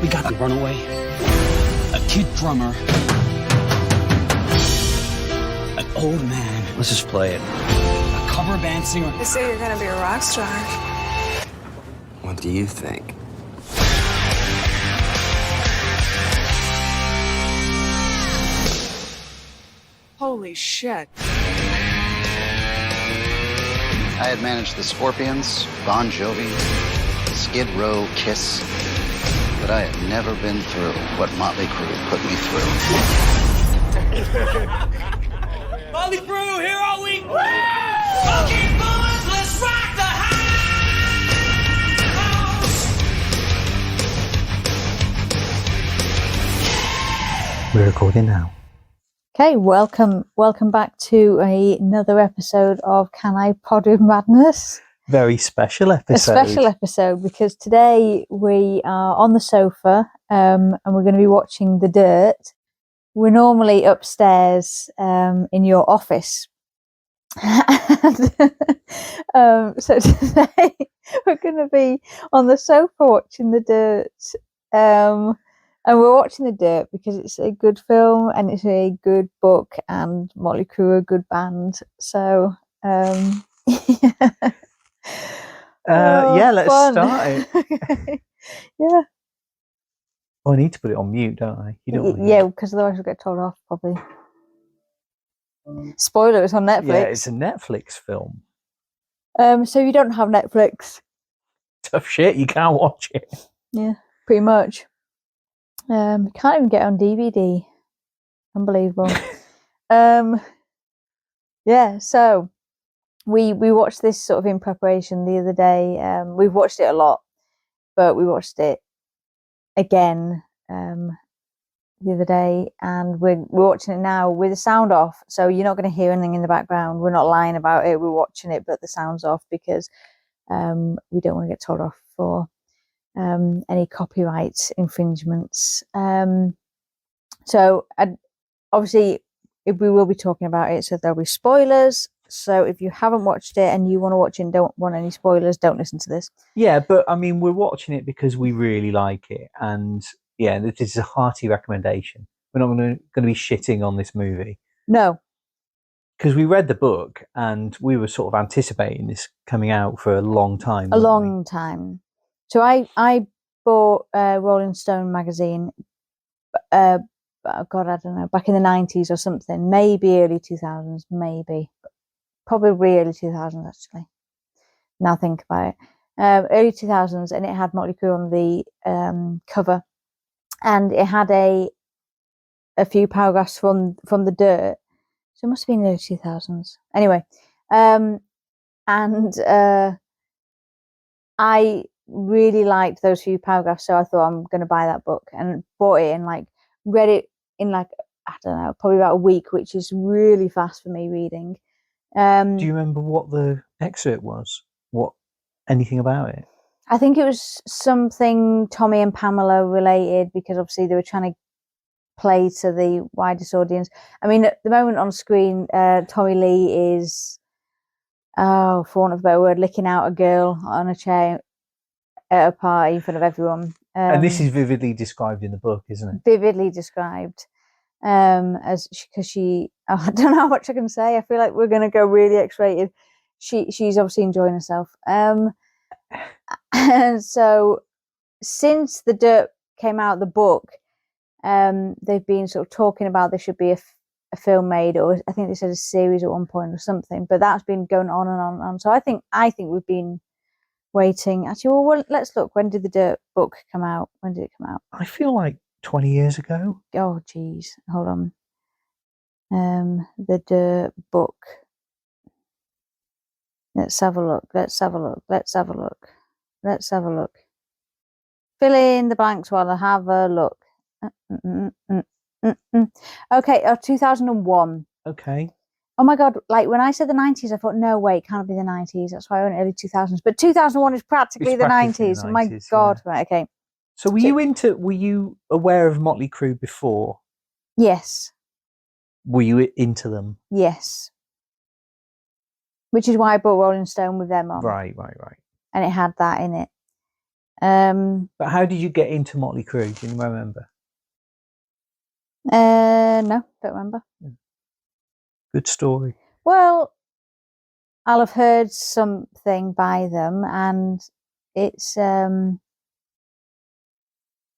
We got a runaway, a kid drummer, an old man. Let's just play it. A cover band singer. They say you're gonna be a rock star. What do you think? Holy shit. I had managed the Scorpions, Bon Jovi, Skid Row, Kiss, but I had never been through what Mötley Crüe put me through. Mötley Crüe, here all week. Funky boys, let's rock the house. We're recording now. Okay, welcome back to another episode of Can I Pod with Madness? Very special episode. A special episode because today we are on the sofa and we're going to be watching The Dirt. We're normally upstairs in your office. So today we're going to be on the sofa watching The Dirt. And we're watching The Dirt because it's a good film and it's a good book and Mötley Crüe are a good band. So, yeah, let's fun. start it. Yeah. Oh, I need to put it on mute, don't I? You don't want to Yeah, because otherwise we'll get told off, probably. Spoiler, it's on Netflix. Yeah, it's a Netflix film. So you don't have Netflix. Tough shit, you can't watch it. Yeah, pretty much. You can't even get it on DVD. Unbelievable. Yeah, so we watched this sort of in preparation the other day. We've watched it a lot, but we watched it again the other day, and we're watching it now with the sound off. So you're not going to hear anything in the background. We're not lying about it. We're watching it, but the sound's off because we don't want to get told off for any copyright infringements. So obviously we will be talking about it, so there'll be spoilers. So if you haven't watched it and you want to watch it and don't want any spoilers, don't listen to this. Yeah, but I mean, we're watching it because we really like it, and yeah, this is a hearty recommendation. We're not going to be shitting on this movie. No, because we read the book and we were sort of anticipating this coming out for a long time. A long time. So I bought Rolling Stone magazine, God, I don't know, back in the 90s or something, maybe early 2000s, maybe. Probably early 2000s, actually. Now think about it. Early 2000s, and it had Mötley Crüe on the cover. And it had a few paragraphs from The Dirt. So it must have been early 2000s. Anyway, I really liked those few paragraphs, so I thought I'm going to buy that book, and bought it and read it in I don't know, probably about a week, which is really fast for me reading. Do you remember what the excerpt was? Anything about it? I think it was something Tommy and Pamela related, because obviously they were trying to play to the widest audience. I mean, at the moment on screen, Tommy Lee is, for want of a better word, licking out a girl on a chair at a party in front of everyone. And this is vividly described in the book, isn't it? Vividly described. Because she, I don't know how much I can say. I feel like we're going to go really X-rated. She's obviously enjoying herself. And so since The Dirt came out, the book, they've been sort of talking about there should be a film made, or I think they said a series at one point or something, but that's been going on and on and on. So I think we've been waiting. Actually, well, let's look. When did The Dirt book come out? When did it come out? I feel like 20 years ago. Oh, geez. Hold on. The Dirt book. Let's have a look. Fill in the blanks while I have a look. Okay, 2001. Okay. Oh my God, when I said the 90s, I thought, no, wait, it can't be the 90s. That's why I went early 2000s. But 2001 is practically the 90s. Oh my God. Yeah. Right, okay. So were you aware of Mötley Crüe before? Yes. Were you into them? Yes. Which is why I bought Rolling Stone with them on. Right. And it had that in it. But how did you get into Mötley Crüe? Do you remember? No, don't remember. Good story. Well, I'll have heard something by them, and it's Mötley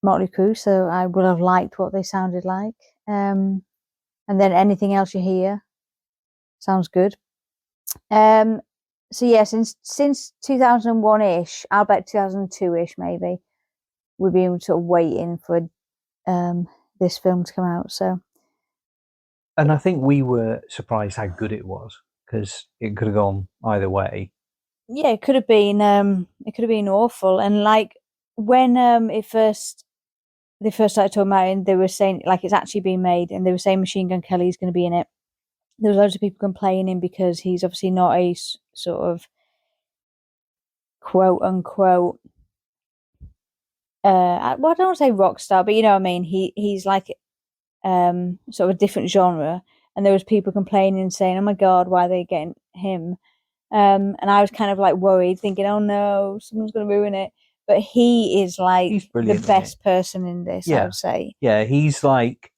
Crüe, so I would have liked what they sounded like. And then anything else you hear sounds good. So yeah, since 2001-ish, I'll bet 2002-ish maybe, we've been sort of waiting for this film to come out. So, and I think we were surprised how good it was, because it could have gone either way. Yeah, it could have been awful. And like when they first started talking about it, and they were saying like it's actually being made, and they were saying Machine Gun Kelly is going to be in it. There was loads of people complaining because he's obviously not a sort of quote unquote well, I don't want to say rock star, but you know what I mean. He's like sort of a different genre, and there was people complaining and saying, "Oh my god, why are they getting him?" And I was kind of like worried, thinking, "Oh no, someone's going to ruin it." But he is like the best person in this, I would say. Yeah, he's like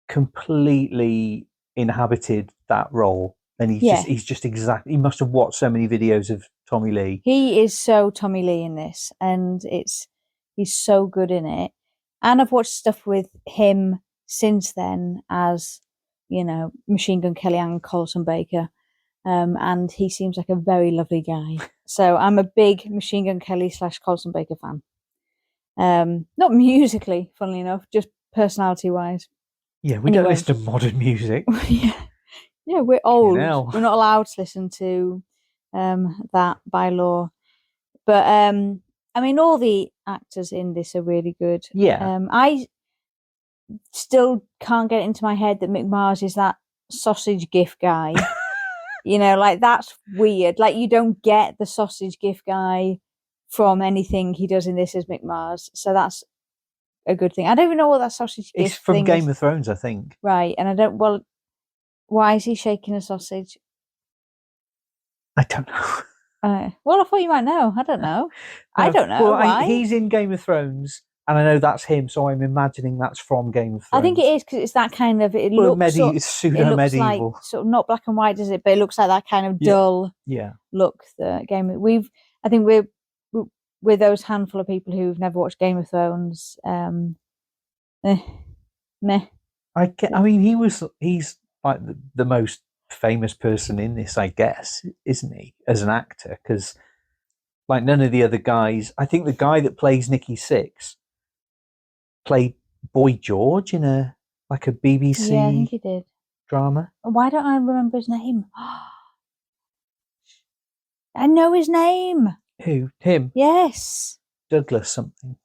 completely inhabited that role, and he's just exactly. He must have watched so many videos of Tommy Lee. He is so Tommy Lee in this, and he's so good in it. And I've watched stuff with him since then, as you know, Machine Gun Kelly and Colson Baker, and he seems like a very lovely guy. So I'm a big Machine Gun Kelly / Colson Baker fan. Not musically, funnily enough, just personality wise. Yeah, we don't listen to modern music. yeah, we're old. We're not allowed to listen to that by law. But I mean, all the actors in this are really good. Yeah. I still can't get it into my head that Mick Mars is that sausage gif guy. You know, like that's weird. Like you don't get the sausage gif guy from anything he does in this as Mick Mars. So that's a good thing. I don't even know what that sausage gif It's from thing Game is. of Thrones, I think. Right, and I don't. Well, why is he shaking a sausage? I don't know. Well, I thought you might know. I don't know. I don't know. Well, why. He's in Game of Thrones, and I know that's him, so I'm imagining that's from Game of Thrones. I think it is because it's that kind of. It looks it's pseudo medieval. Like, sort of not black and white, does it? But it looks like that kind of dull look. The game. I think we're those handful of people who've never watched Game of Thrones. Meh. I mean, he's like the most famous person in this, I guess, isn't he, as an actor? Because like none of the other guys. I think the guy that plays Nicky Six played Boy George in a BBC. Yeah, I think he did. Drama. Why don't I remember his name? I know his name. Who? Him? Yes. Douglas something.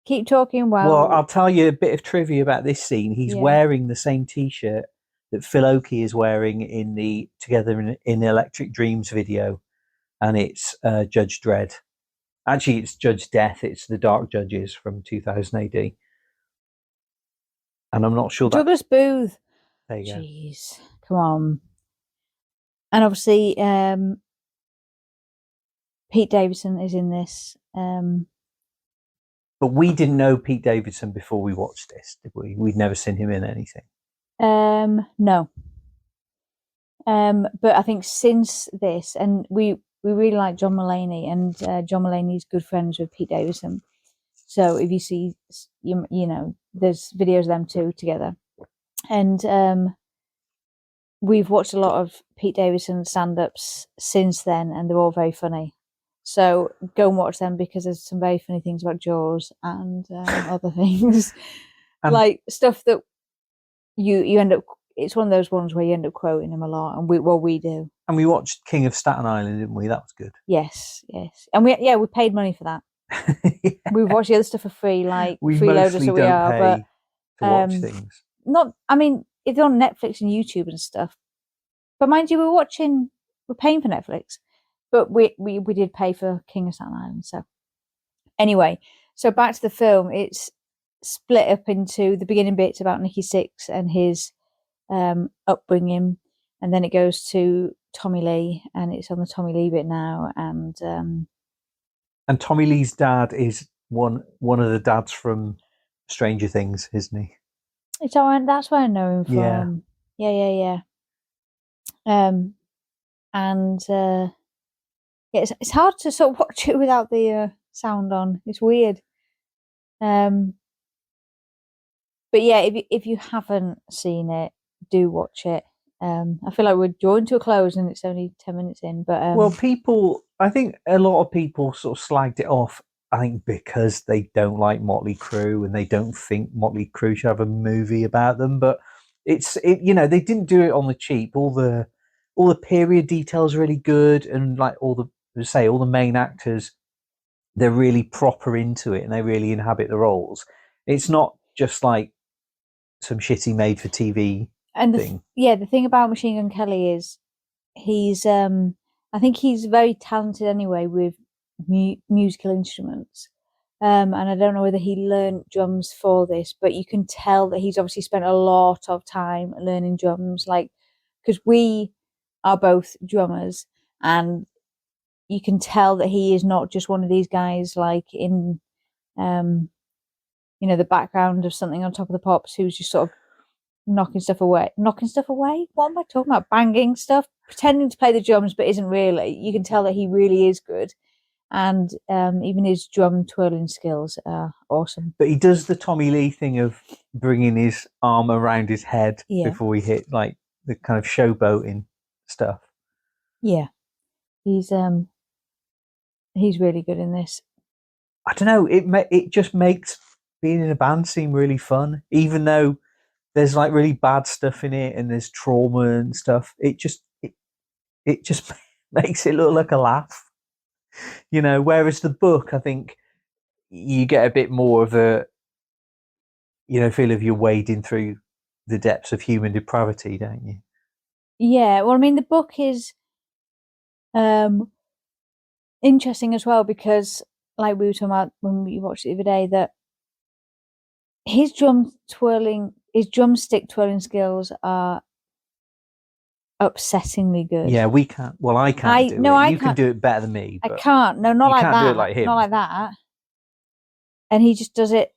Keep talking. Well, I'll tell you a bit of trivia about this scene. He's wearing the same T-shirt that Phil Oakey is wearing in the Together in Electric Dreams video, and it's Judge Dredd. Actually, it's Judge Death. It's the Dark Judges from 2000 AD. And I'm not sure that... Douglas Booth. There you go. Jeez. Come on. And obviously, Pete Davidson is in this. But we didn't know Pete Davidson before we watched this, did we? We'd never seen him in anything. No. But I think since this, and we really like John Mulaney, and John Mulaney's good friends with Pete Davidson. So if you see, you know, there's videos of them two together. And we've watched a lot of Pete Davidson stand-ups since then, and they're all very funny. So go and watch them because there's some very funny things about Jaws and other things. Like stuff that you end up... It's one of those ones where you end up quoting him a lot, and we do. And we watched King of Staten Island, didn't we? That was good. Yes. And we paid money for that. We've watched the other stuff for free, like freeloaders that we are, but to watch things. Not, I mean, if they're on Netflix and YouTube and stuff. But mind you, we're paying for Netflix, but we did pay for King of Staten Island. So anyway, so back to the film. It's split up into the beginning bits about Nicky Six and his upbringing, and then it goes to Tommy Lee, and it's on the Tommy Lee bit now, and And Tommy Lee's dad is one of the dads from Stranger Things, isn't he? That's where I know him from. Yeah. And it's hard to sort of watch it without the sound on. It's weird. But yeah, if you haven't seen it, do watch it. I feel like we're drawing to a close and it's only 10 minutes in. But I think a lot of people sort of slagged it off. I think because they don't like Mötley Crüe and they don't think Mötley Crüe should have a movie about them. But they didn't do it on the cheap. All the period details are really good, and like all the main actors, they're really proper into it and they really inhabit the roles. It's not just like some shitty made for TV thing. The thing about Machine Gun Kelly is he's I think he's very talented anyway with musical instruments. And I don't know whether he learned drums for this, but you can tell that he's obviously spent a lot of time learning drums, like, because we are both drummers, and you can tell that he is not just one of these guys like in the background of something on Top of the Pops who's just sort of knocking stuff away. What am I talking about? Banging stuff, pretending to play the drums but isn't really. You can tell that he really is good, and even his drum twirling skills are awesome. But he does the Tommy Lee thing of bringing his arm around his head before he hit, like, the kind of showboating stuff. Yeah, he's really good in this. I don't know. It just makes being in a band seem really fun, even though there's like really bad stuff in it and there's trauma and stuff. It just makes it look like a laugh, Whereas the book, I think you get a bit more of a feel of you're wading through the depths of human depravity, don't you? Yeah, well, I mean, the book is interesting as well because, like we were talking about when we watched it the other day, that his drumstick twirling skills are upsettingly good. Yeah, we can't. Well, I can't do it. You can do it better than me. I can't. No, not like that. Do it like him. Not like that. And he just does it.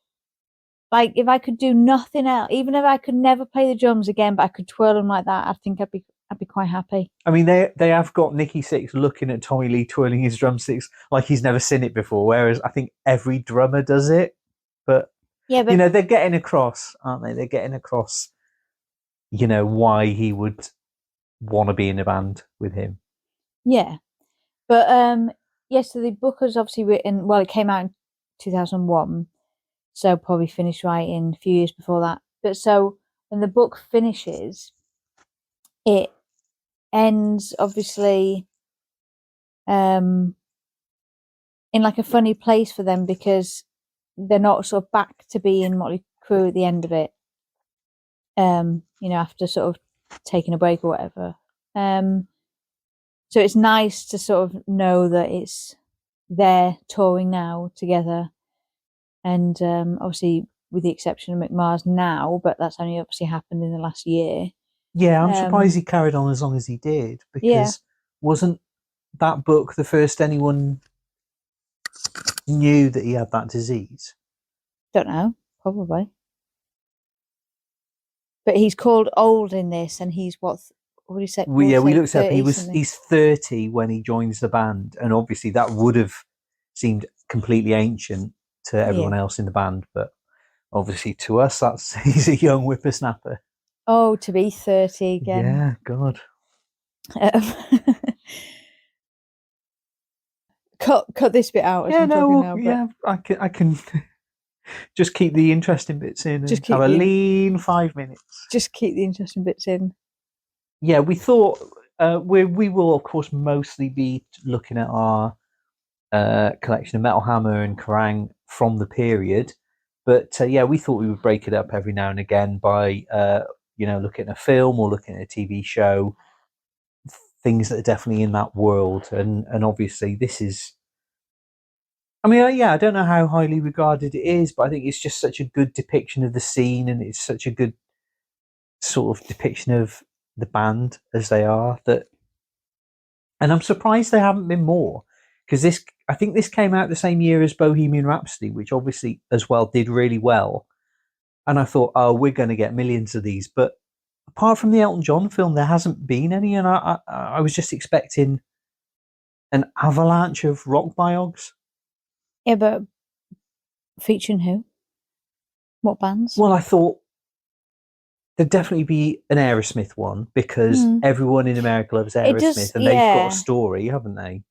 Like, if I could do nothing else, even if I could never play the drums again, but I could twirl them like that, I think I'd be quite happy. I mean, they have got Nicky Sixx looking at Tommy Lee twirling his drumsticks like he's never seen it before, whereas I think every drummer does it. But they're getting across, aren't they? They're getting across, why he would want to be in a band with him. Yeah. But, so the book was obviously written, well, it came out in 2001, so probably finished writing a few years before that. But so when the book finishes, it ends obviously in like a funny place for them because they're not sort of back to being Mötley Crüe at the end of it. After sort of taking a break or whatever. So it's nice to sort of know that they're touring now together, and obviously with the exception of McMahon's now, but that's only obviously happened in the last year. Yeah, I'm surprised he carried on as long as he did, because wasn't that book the first anyone knew that he had that disease? Don't know, probably. But he's called old in this, and he's what do you say? We looked up. He's 30 when he joins the band, and obviously that would have seemed completely ancient to everyone else in the band, but obviously to us, he's a young whippersnapper. Oh, to be 30 again. Yeah, God. Cut this bit out. I can just keep the interesting bits in. Just have a lean 5 minutes. Just keep the interesting bits in. Yeah, we thought we will, of course, mostly be looking at our collection of Metal Hammer and Kerrang from the period, but we thought we would break it up every now and again by looking at a film or looking at a TV show, things that are definitely in that world, and obviously this is. I mean, I don't know how highly regarded it is, but I think it's just such a good depiction of the scene, and it's such a good sort of depiction of the band as they are, that, and I'm surprised there haven't been more, because I think this came out the same year as Bohemian Rhapsody, which obviously as well did really well. And I thought, oh, we're going to get millions of these. But apart from the Elton John film, there hasn't been any. And I was just expecting an avalanche of rock biogs. Yeah, but featuring who? What bands? Well, I thought there'd definitely be an Aerosmith one because everyone in America loves Aerosmith and they've got a story, haven't they?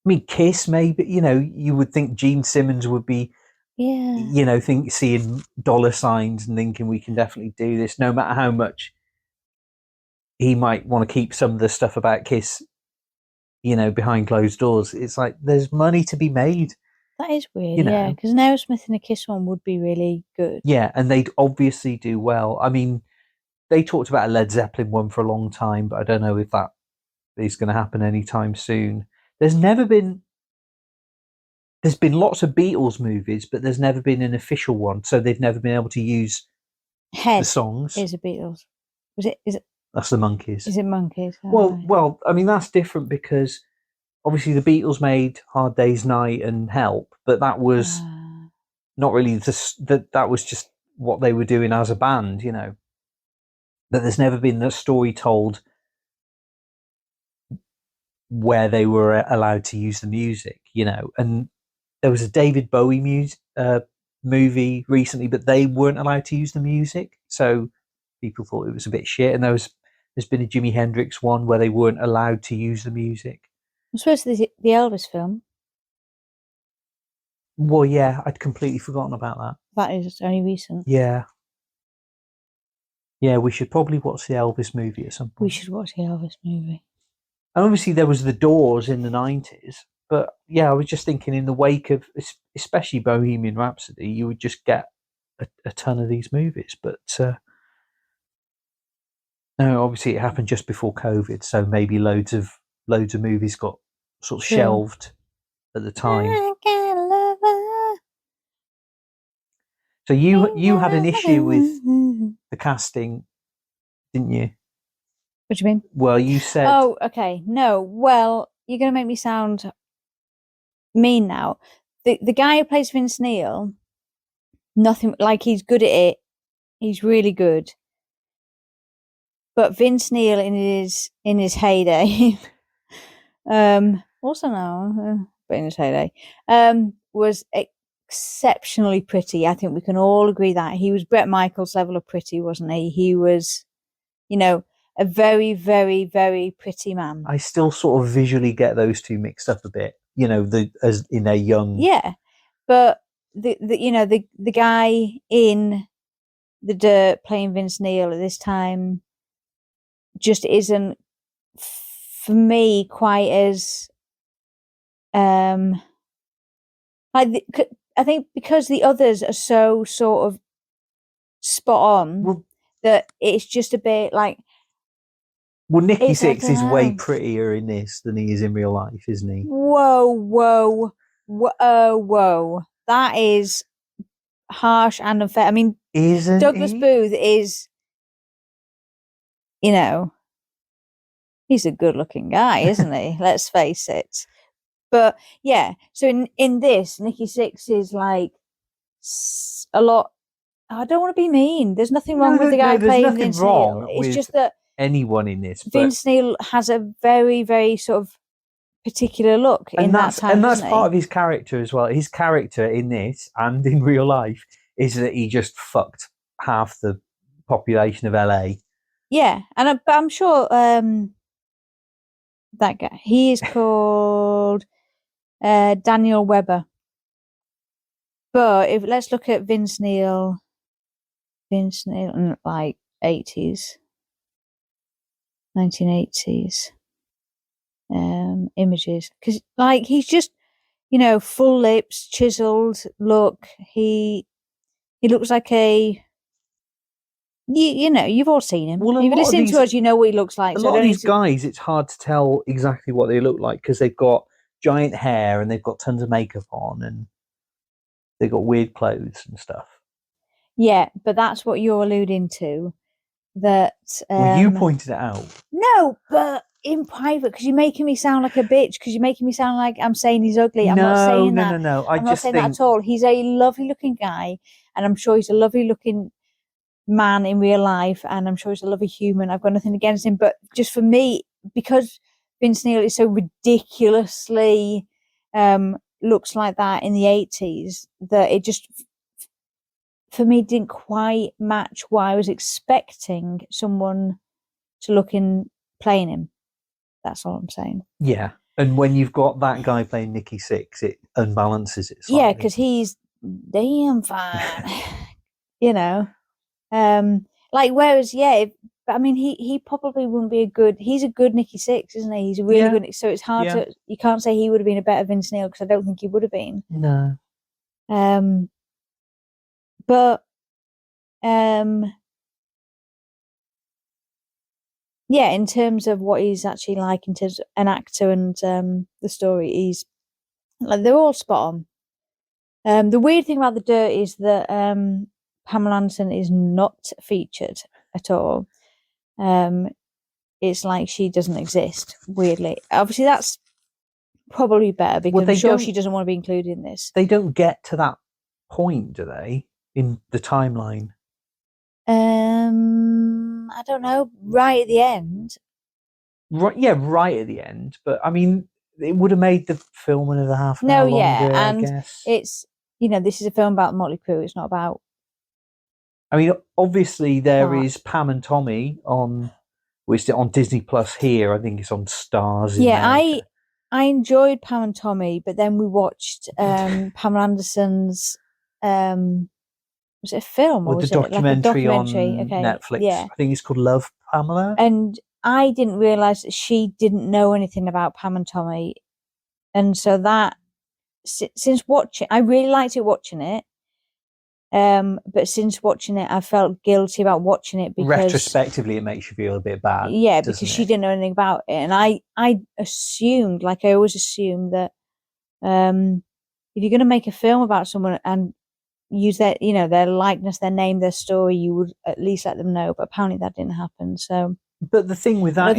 I mean, Kiss, maybe, you would think Gene Simmons would be, seeing dollar signs and thinking we can definitely do this, no matter how much he might want to keep some of the stuff about Kiss, behind closed doors. It's like there's money to be made. That is weird, because an Aerosmith and a Kiss one would be really good. Yeah, and they'd obviously do well. I mean, they talked about a Led Zeppelin one for a long time, but I don't know if that is going to happen anytime soon. There's been lots of Beatles movies, but there's never been an official one, so they've never been able to use the songs. Is it Beatles? Is it? That's the Monkees. Is it Monkees? Oh, well, I mean that's different because obviously the Beatles made Hard Day's Night and Help, but that was not really that was just what they were doing as a band, But there's never been a story told where they were allowed to use the music, and there was a David Bowie movie recently, but they weren't allowed to use the music, so people thought it was a bit shit. And there's been a Jimi Hendrix one where they weren't allowed to use the music. I'm supposed to the Elvis film. Well, yeah, I'd completely forgotten about that. That is only recent. Yeah, we should probably watch the Elvis movie at some point. We should watch the Elvis movie. And obviously there was the Doors in the 90s, but yeah, I was just thinking in the wake of especially Bohemian Rhapsody, you would just get a ton of these movies. But no, obviously it happened just before COVID, so maybe loads of movies got sort of shelved at the time. So you had an issue with the casting, didn't you? What do you mean? Well, you said... Oh, okay. No, well, you're going to make me sound mean now. The guy who plays Vince Neil, nothing... Like, he's good at it. He's really good. But Vince Neil in his heyday... also now, but in his heyday... was exceptionally pretty. I think we can all agree that. He was Bret Michaels level of pretty, wasn't he? He was, a very, very, very pretty man. I still sort of visually get those two mixed up a bit, as in a young... Yeah, but the guy in The Dirt playing Vince Neil at this time just isn't, for me, quite as I think because the others are so sort of spot on that it's just a bit like... Well, Nicky Sixx is way prettier in this than he is in real life, isn't he? Whoa. That is harsh and unfair. I mean, isn't Douglas Booth is, he's a good-looking guy, isn't he? Let's face it. But, yeah, so in this, Nicky Sixx is like a lot... I don't want to be mean. There's nothing wrong with the guy playing Vince Neil. It's just that anyone in this. Vince Neil has a very, very sort of particular look in that time. And that's part of his character as well. His character in this and in real life is that he just fucked half the population of LA. Yeah, and I'm sure that guy, he is called Daniel Webber. But let's look at Vince Neil in like 80s. 1980s images, because like he's just full lips, chiseled look. He looks like a you've all seen him. Well, if you listen to us, you know what he looks like. A lot of these guys, it's hard to tell exactly what they look like because they've got giant hair and they've got tons of makeup on and they've got weird clothes and stuff. Yeah, but that's what you're alluding to. that. Well, you pointed it out. No, but in private, because you're making me sound like a bitch. Because you're making me sound like I'm saying he's ugly. I'm not saying that. No. I'm not saying that at all. He's a lovely-looking guy, and I'm sure he's a lovely-looking man in real life, and I'm sure he's a lovely human. I've got nothing against him, but just for me, because Vince Neil is so ridiculously looks like that in the 80s, that it just, for me, didn't quite match what I was expecting someone to look in playing him. That's all I'm saying. Yeah. And when you've got that guy playing Nicky Six, it unbalances it slightly. Yeah, because he's damn fine. You know? Like, whereas, but I mean, he probably wouldn't be he's a good Nicky Six, isn't he? He's a really good, so it's hard to, you can't say he would have been a better Vince Neil, because I don't think he would have been. No. But, yeah, in terms of what he's actually like, in terms of an actor and the story, he's, like, they're all spot on. The weird thing about The Dirt is that Pamela Anderson is not featured at all. It's like she doesn't exist, weirdly. Obviously, that's probably better, because I'm sure she doesn't want to be included in this. They don't get to that point, do they, in the timeline? I don't know. Right at the end. Right, yeah, right at the end. But I mean, it would have made the film another half an hour longer, and I guess. It's, this is a film about Mötley Crüe. It's not about. I mean, obviously there is Pam and Tommy on Disney Plus here. I think it's on Stars. I enjoyed Pam and Tommy, but then we watched Pamela Anderson's. Was it a film or the was documentary it like a on Netflix? Yeah, I think it's called Love, Pamela. And I didn't realize that she didn't know anything about Pam and Tommy, and so that since watching, I really liked it watching it. But since watching it, I felt guilty about watching it, because retrospectively it makes you feel a bit bad. Yeah, because she didn't know anything about it, and I assumed, like I always assumed, that if you're going to make a film about someone and use their, their likeness, their name, their story, you would at least let them know. But apparently that didn't happen. So, but the thing with that I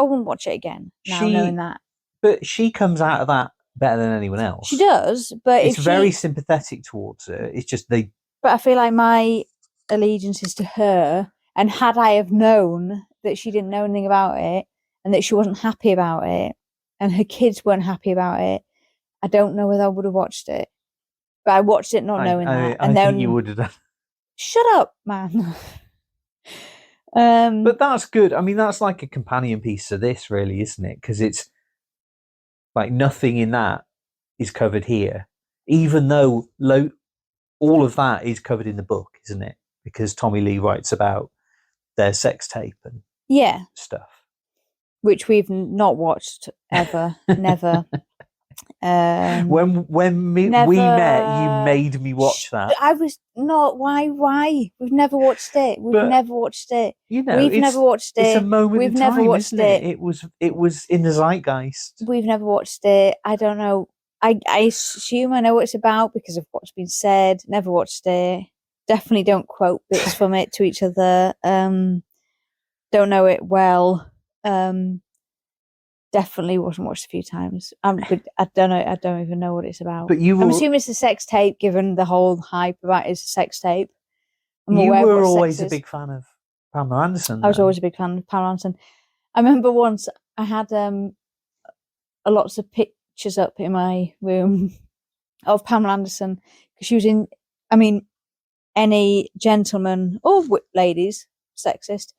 wouldn't watch it again now, knowing that. But she comes out of that better than anyone else. She does, but it's very sympathetic towards her. It's just But I feel like my allegiance is to her, and had I have known that she didn't know anything about it, and that she wasn't happy about it, and her kids weren't happy about it, I don't know whether I would have watched it. But I watched it not knowing that. And I think you would have done. Shut up, man. But that's good. I mean, that's like a companion piece to this, really, isn't it? Because it's like nothing in that is covered here, even though all of that is covered in the book, isn't it? Because Tommy Lee writes about their sex tape and stuff, which we've not watched ever, never. When we met, you made me watch that. I was not. Why? We've never watched it. We've never watched it. We've never watched it. It's a moment we've in never time, watched isn't it? It was in the zeitgeist. We've never watched it. I don't know. I assume I know what it's about because of what's been said. Never watched it. Definitely don't quote bits from it to each other. Don't know it well. Definitely wasn't watched a few times. I don't know. I don't even know what it's about. But I'm assuming it's a sex tape, given the whole hype about it's a sex tape. You were always a big fan of Pamela Anderson. I was always a big fan of Pamela Anderson. I remember once I had lots of pictures up in my room of Pamela Anderson, because she was in. I mean, any gentleman or ladies, sexist,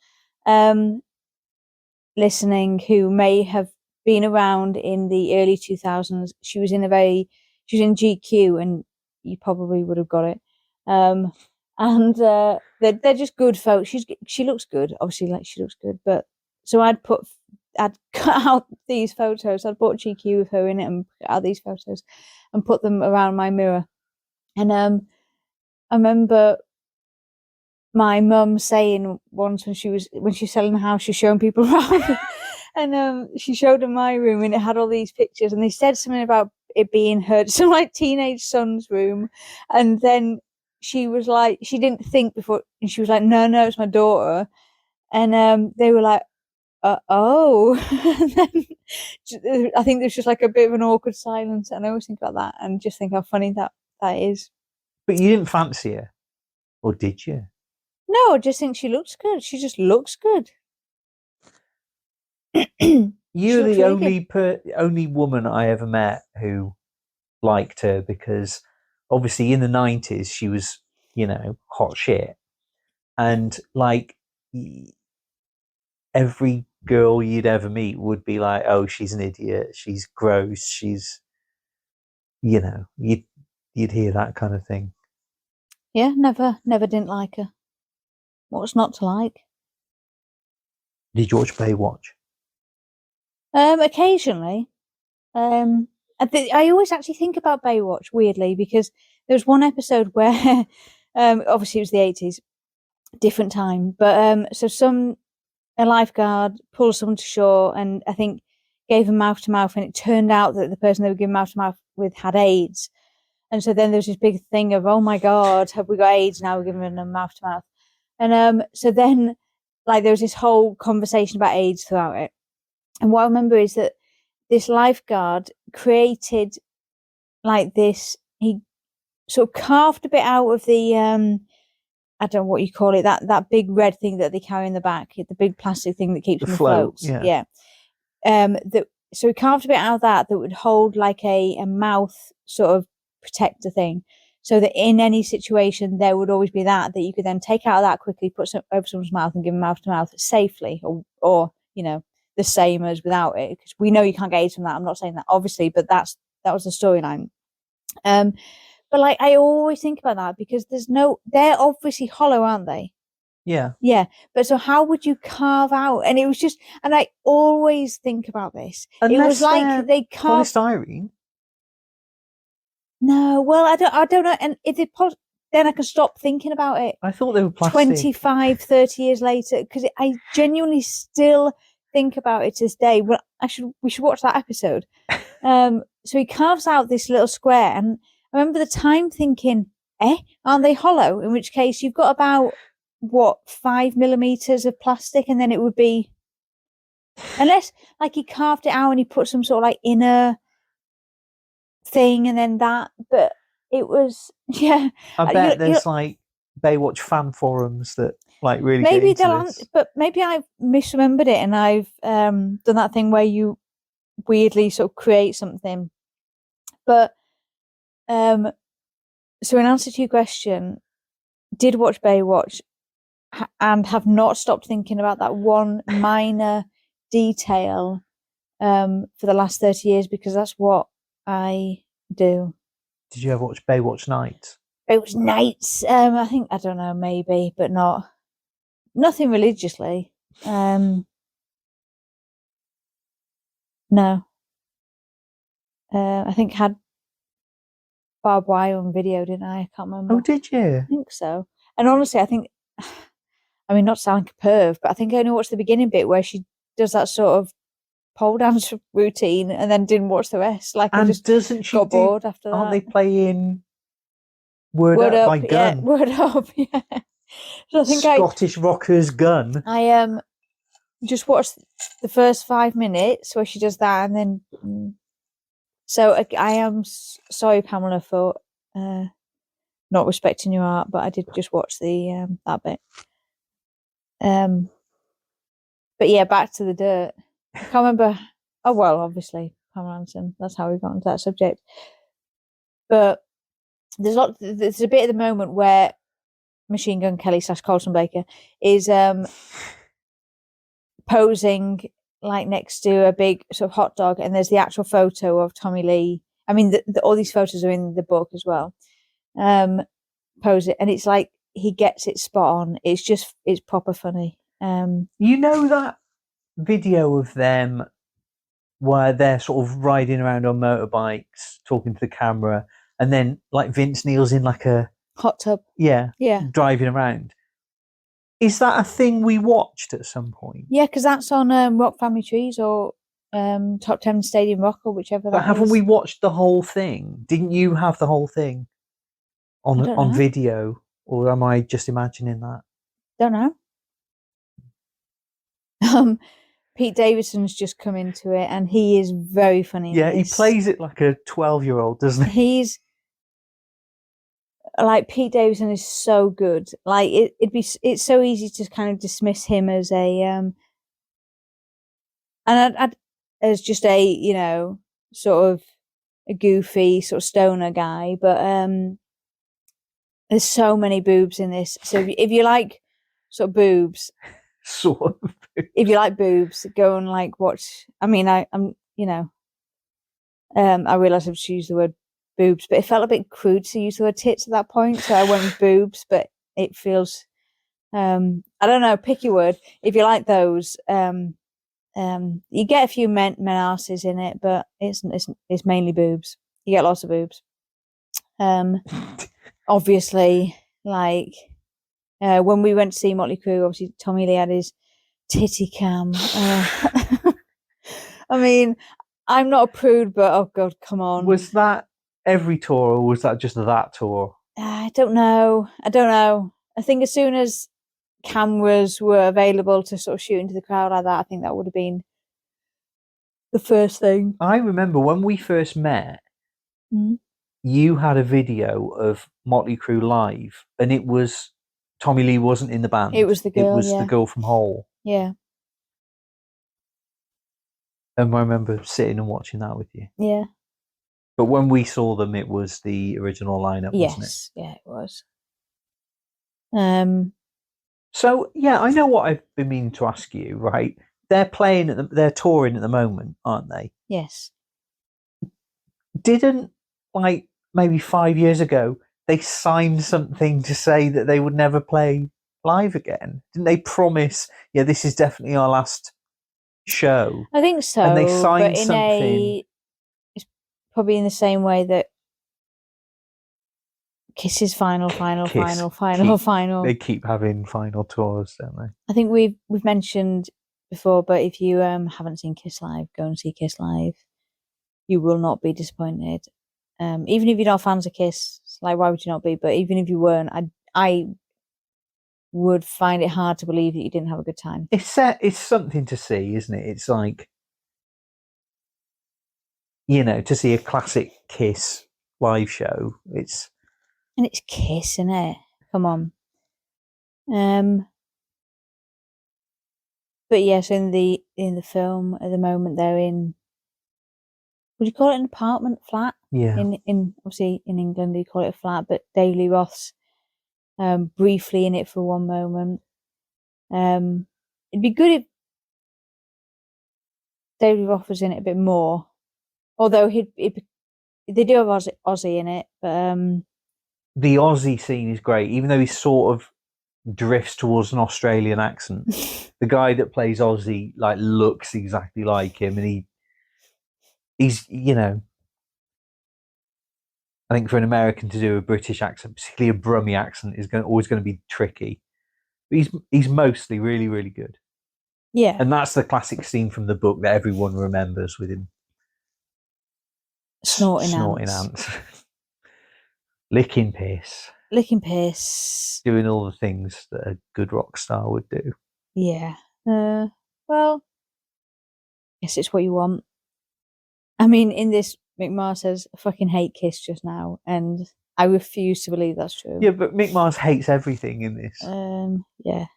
listening who may have been around in the early 2000s. She was in GQ, and you probably would have got it. And they're just good photos. She looks good, obviously, like she looks good. But so I'd cut out these photos. I'd bought GQ with her in it and cut out these photos and put them around my mirror. And I remember my mum saying once when she was selling the house, she was showing people around. And she showed them my room, and it had all these pictures, and they said something about it being her, some like teenage son's room. And then she was like, she didn't think before, and she was like, no, it's my daughter. And they were like, oh. And then I think there's just like a bit of an awkward silence, and I always think about that and just think how funny that is. But you didn't fancy her, or did you? No, I just think she looks good. She just looks good. You're looks the really only woman I ever met who liked her, because obviously in the 90s she was, you know, hot shit, and like every girl you'd ever meet would be like, oh, she's an idiot, she's gross, she's, you know, you'd hear that kind of thing. Yeah, never didn't like her. What's not to like? Did you watch Baywatch? Occasionally. I always actually think about Baywatch, weirdly, because there was one episode where obviously it was the 80s, different time, but so a lifeguard pulled someone to shore and I think gave him mouth to mouth, and it turned out that the person they were giving mouth to mouth with had AIDS. And so then there was this big thing of, oh my God, have we got AIDS now? We're giving them mouth to mouth. And so then like there was this whole conversation about AIDS throughout it. And what I remember is that this lifeguard created like this, he sort of carved a bit out of the I don't know what you call it, that big red thing that they carry in the back, the big plastic thing that keeps them afloat. Yeah. So he carved a bit out of that would hold like a mouth sort of protector thing, so that in any situation there would always be that you could then take out of that quickly, put some over someone's mouth and give them mouth to mouth safely, or you know, the same as without it, because we know you can't get AIDS from that. I'm not saying that obviously, but that was the storyline. But like I always think about that, because they're obviously hollow, aren't they? Yeah, but so how would you carve out? And it was just, and I always think about this. Unless it was like they carved polystyrene. No, well, I don't know. And if they then I can stop thinking about it. I thought they were plastic. 25, 30 years later, because I genuinely still think about it to this day. Well, we should watch that episode. So he carves out this little square, and I remember the time thinking, aren't they hollow? In which case you've got about 5 millimeters of plastic, and then it would be, unless like he carved it out and he put some sort of like inner thing and then that, but it was, yeah. I bet there's like Baywatch fan forums that like really maybe get into this. But maybe I've misremembered it, and I've done that thing where you weirdly sort of create something. But so in answer to your question, did watch Baywatch and have not stopped thinking about that one minor detail for the last 30 years, because that's what I do. Did you ever watch Baywatch Nights? Baywatch Nights, I don't know, maybe, but nothing religiously. No. I think had barbed wire on video, didn't I? I can't remember. Oh, did you? I think so. And honestly, I think, I mean, not to sound like a perv, but I think I only watched the beginning bit where she does that sort of pole dance routine and then didn't watch the rest. Like, and I just doesn't she got bored after that. Aren't they playing Word Up by Gun? Yeah, Word Up, yeah. So I think Scottish rockers Gun. I just watched the first 5 minutes where she does that, and then so I am sorry, Pamela, for not respecting your art, but I did just watch the that bit. But yeah, back to the dirt. I can't remember. Oh well, obviously Pamela Anderson. That's how we got into that subject. But there's a bit at the moment where Machine Gun Kelly / Colson Baker is posing like next to a big sort of hot dog, and there's the actual photo of Tommy Lee. I mean, all these photos are in the book as well. Pose it, and it's like he gets it spot on. It's proper funny. You know that video of them where they're sort of riding around on motorbikes, talking to the camera, and then like Vince Neil's in like a hot tub. Yeah, driving around. Is that a thing we watched at some point? Yeah, because that's on Rock Family Trees or Top 10 Stadium Rock or whichever. But haven't we watched the whole thing? Didn't you have the whole thing on video, or am I just imagining that? Don't know. Pete Davidson's just come into it, and he is very funny. in Yeah, he this. plays it like a 12-year-old, doesn't he? He's like Pete Davidson is so good. Like it's so easy to kind of dismiss him as a as just a sort of a goofy sort of stoner guy, but there's so many boobs in this. So if you like sort of boobs, Sort of. if you like boobs, go and like watch. I mean, I'm I realised I've used the word boobs, but it felt a bit crude to use the word tits at that point, so I went with boobs. But it feels, I don't know, pick your word. If you like those, you get a few men asses in it, but it's mainly boobs. You get lots of boobs. Obviously, like when we went to see Mötley Crüe, obviously Tommy Lee had his titty cam. I mean, I'm not a prude, but oh god, come on. Was that every tour, or was that just that tour? I don't know. I think as soon as cameras were available to sort of shoot into the crowd like that, I think that would have been the first thing. I remember when we first met, you had a video of Mötley Crüe live, and it was Tommy Lee wasn't in the band. It was the girl. It was the girl from Hole. Yeah. And I remember sitting and watching that with you. Yeah. But when we saw them, it was the original lineup, wasn't it? Yeah, it was. So yeah, I know what I've been meaning to ask you. Right, they're they're touring at the moment, aren't they? Yes. Didn't like maybe 5 years ago they signed something to say that they would never play live again? Didn't they promise? Yeah, this is definitely our last show. I think so. And they signed but in something. It's probably in the same way that Kiss is final. They keep having final tours, don't they? I think we've mentioned before, but if you haven't seen Kiss live, go and see Kiss live. You will not be disappointed. Even if you're not fans of Kiss, like why would you not be? But even if you weren't, I would find it hard to believe that you didn't have a good time. It's something to see, isn't it? It's like, to see a classic Kiss live show. It's Kiss, isn't it? Come on. But yes, in the film at the moment they're in. Would you call it an apartment flat? Yeah. In obviously in England you call it a flat, but Daly Roth's briefly in it for one moment. It'd be good if Daly Roth was in it a bit more. Although they do have Ozzy in it, but the Aussie scene is great, even though he sort of drifts towards an Australian accent. The guy that plays Ozzy like looks exactly like him, and he's I think for an American to do a British accent, particularly a Brummie accent, is always going to be tricky. But he's mostly really, really good. Yeah. And that's the classic scene from the book that everyone remembers with him. Snorting ants. Licking piss. Doing all the things that a good rock star would do. Yeah. Well, guess it's what you want. I mean, in this, Mick Mars says, I fucking hate Kiss just now, and I refuse to believe that's true. Yeah, but Mick Mars hates everything in this. Yeah.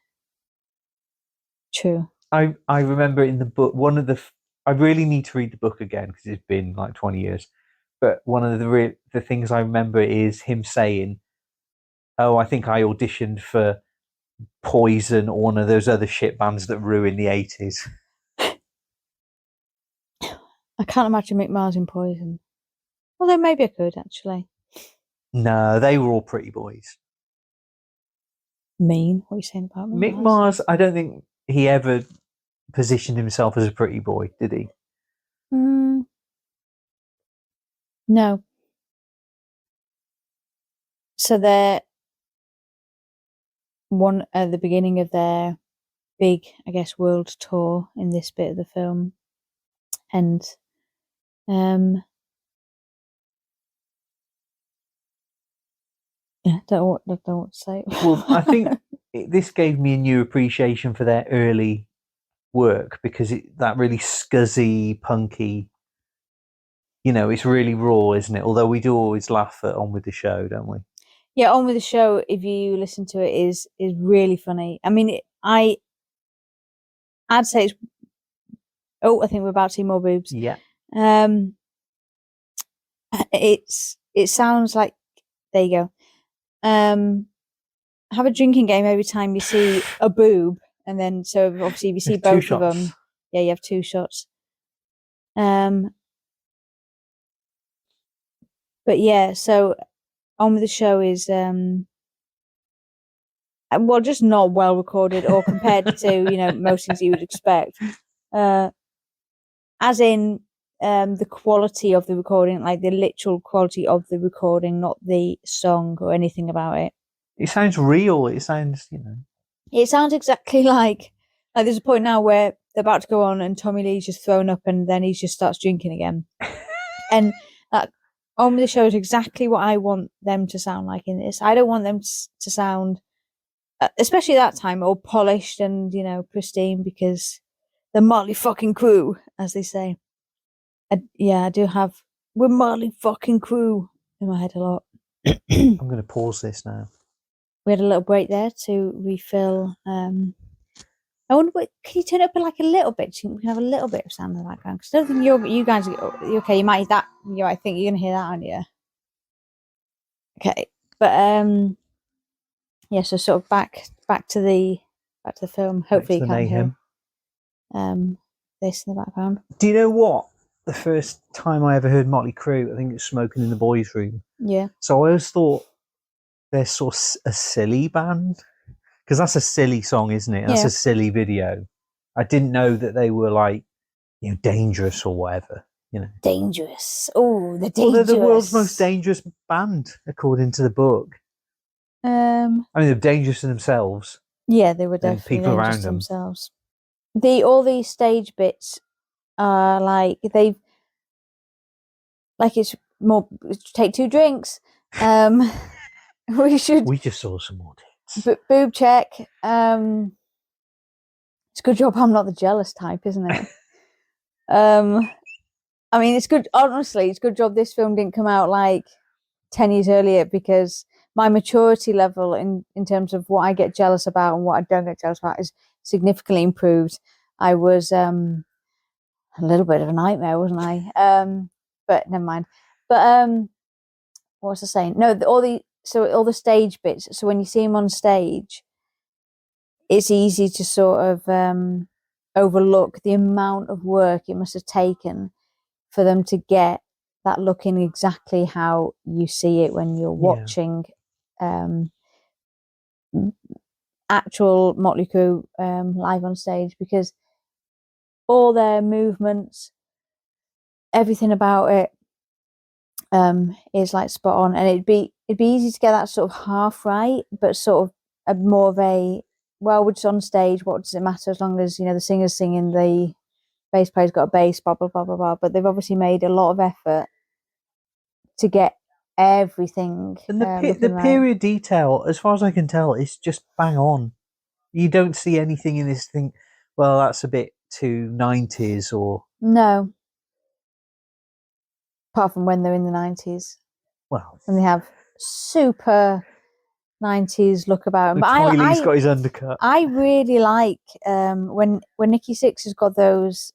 True. I remember in the book, I really need to read the book again because it's been like 20 years. But one of the things I remember is him saying, "Oh, I think I auditioned for Poison or one of those other shit bands that ruined the 80s." I can't imagine Mick Mars in Poison. Although maybe I could, actually. No, they were all pretty boys. Mean? What are you saying about Mick Mars? I don't think he ever positioned himself as a pretty boy, did he? No. So they're at the beginning of their big, I guess, world tour in this bit of the film, and yeah, don't know what to say. Well, I think this gave me a new appreciation for their early work because that really scuzzy, punky. It's really raw, isn't it? Although we do always laugh at On With The Show, don't we? Yeah, On With The Show, if you listen to it, is really funny. I mean, I'd say it's... Oh, I think we're about to see more boobs. Yeah. It sounds like... There you go. Have a drinking game every time you see a boob, and then so obviously if you see both of them, yeah, you have 2 shots. But yeah, so On With The Show is well, just not well recorded or compared to most things you would expect. As in the quality of the recording, like the literal quality of the recording, not the song or anything about it. It sounds real. It sounds, It sounds exactly like there's a point now where they're about to go on and Tommy Lee's just thrown up and then he just starts drinking again. And that On With The Show is exactly what I want them to sound like in this. I don't want them to sound, especially that time, all polished and, pristine, because the Mötley fucking Crüe, as they say. I do have "We're Mötley fucking Crüe" in my head a lot. I'm going to pause this now. We had a little break there to refill. I wonder, can you turn it up like a little bit? Do you think we can have a little bit of sound in the background? Because I don't think you guys are okay. You might hear that. I think you're gonna hear that, aren't you? Okay, but yeah. So sort of back to the film. Hopefully, you can't hear this in the background. Do you know what? The first time I ever heard Mötley Crüe, I think it's Smoking in the Boys' Room. Yeah. So I always thought they're sort of a silly band. Because that's a silly song, isn't it? That's a silly video. I didn't know that they were like, dangerous or whatever. Dangerous. Oh, the dangerous. Well, they're the world's most dangerous band, according to the book. I mean, they're dangerous to themselves. Yeah, they were definitely people dangerous around to them. themselves. All these stage bits are like it's more take 2 drinks. We just saw some more. Boob check. It's a good job I'm not the jealous type, isn't it? I mean, it's good. Honestly, it's a good job this film didn't come out like 10 years earlier, because my maturity level in terms of what I get jealous about and what I don't get jealous about is significantly improved. I was a little bit of a nightmare, wasn't I? But never mind. But what was I saying? No, all the stage bits. So when you see him on stage, it's easy to sort of overlook the amount of work it must have taken for them to get that looking exactly how you see it when you're watching actual Mötley Crüe live on stage, because all their movements, everything about it is like spot on, and it'd be easy to get that sort of half right, but sort of more of a, well, we're just on stage, what does it matter, as long as the singer's singing, the bass player's got a bass, blah blah blah blah blah. But they've obviously made a lot of effort to get everything. And the period detail, as far as I can tell, is just bang on. You don't see anything in this thing, well, that's a bit too 90s or... No. Apart from when they're in the 90s. Well. And they have super 90s look about them. But Kylie's got his undercut. I really like when Nicky Sixx has got those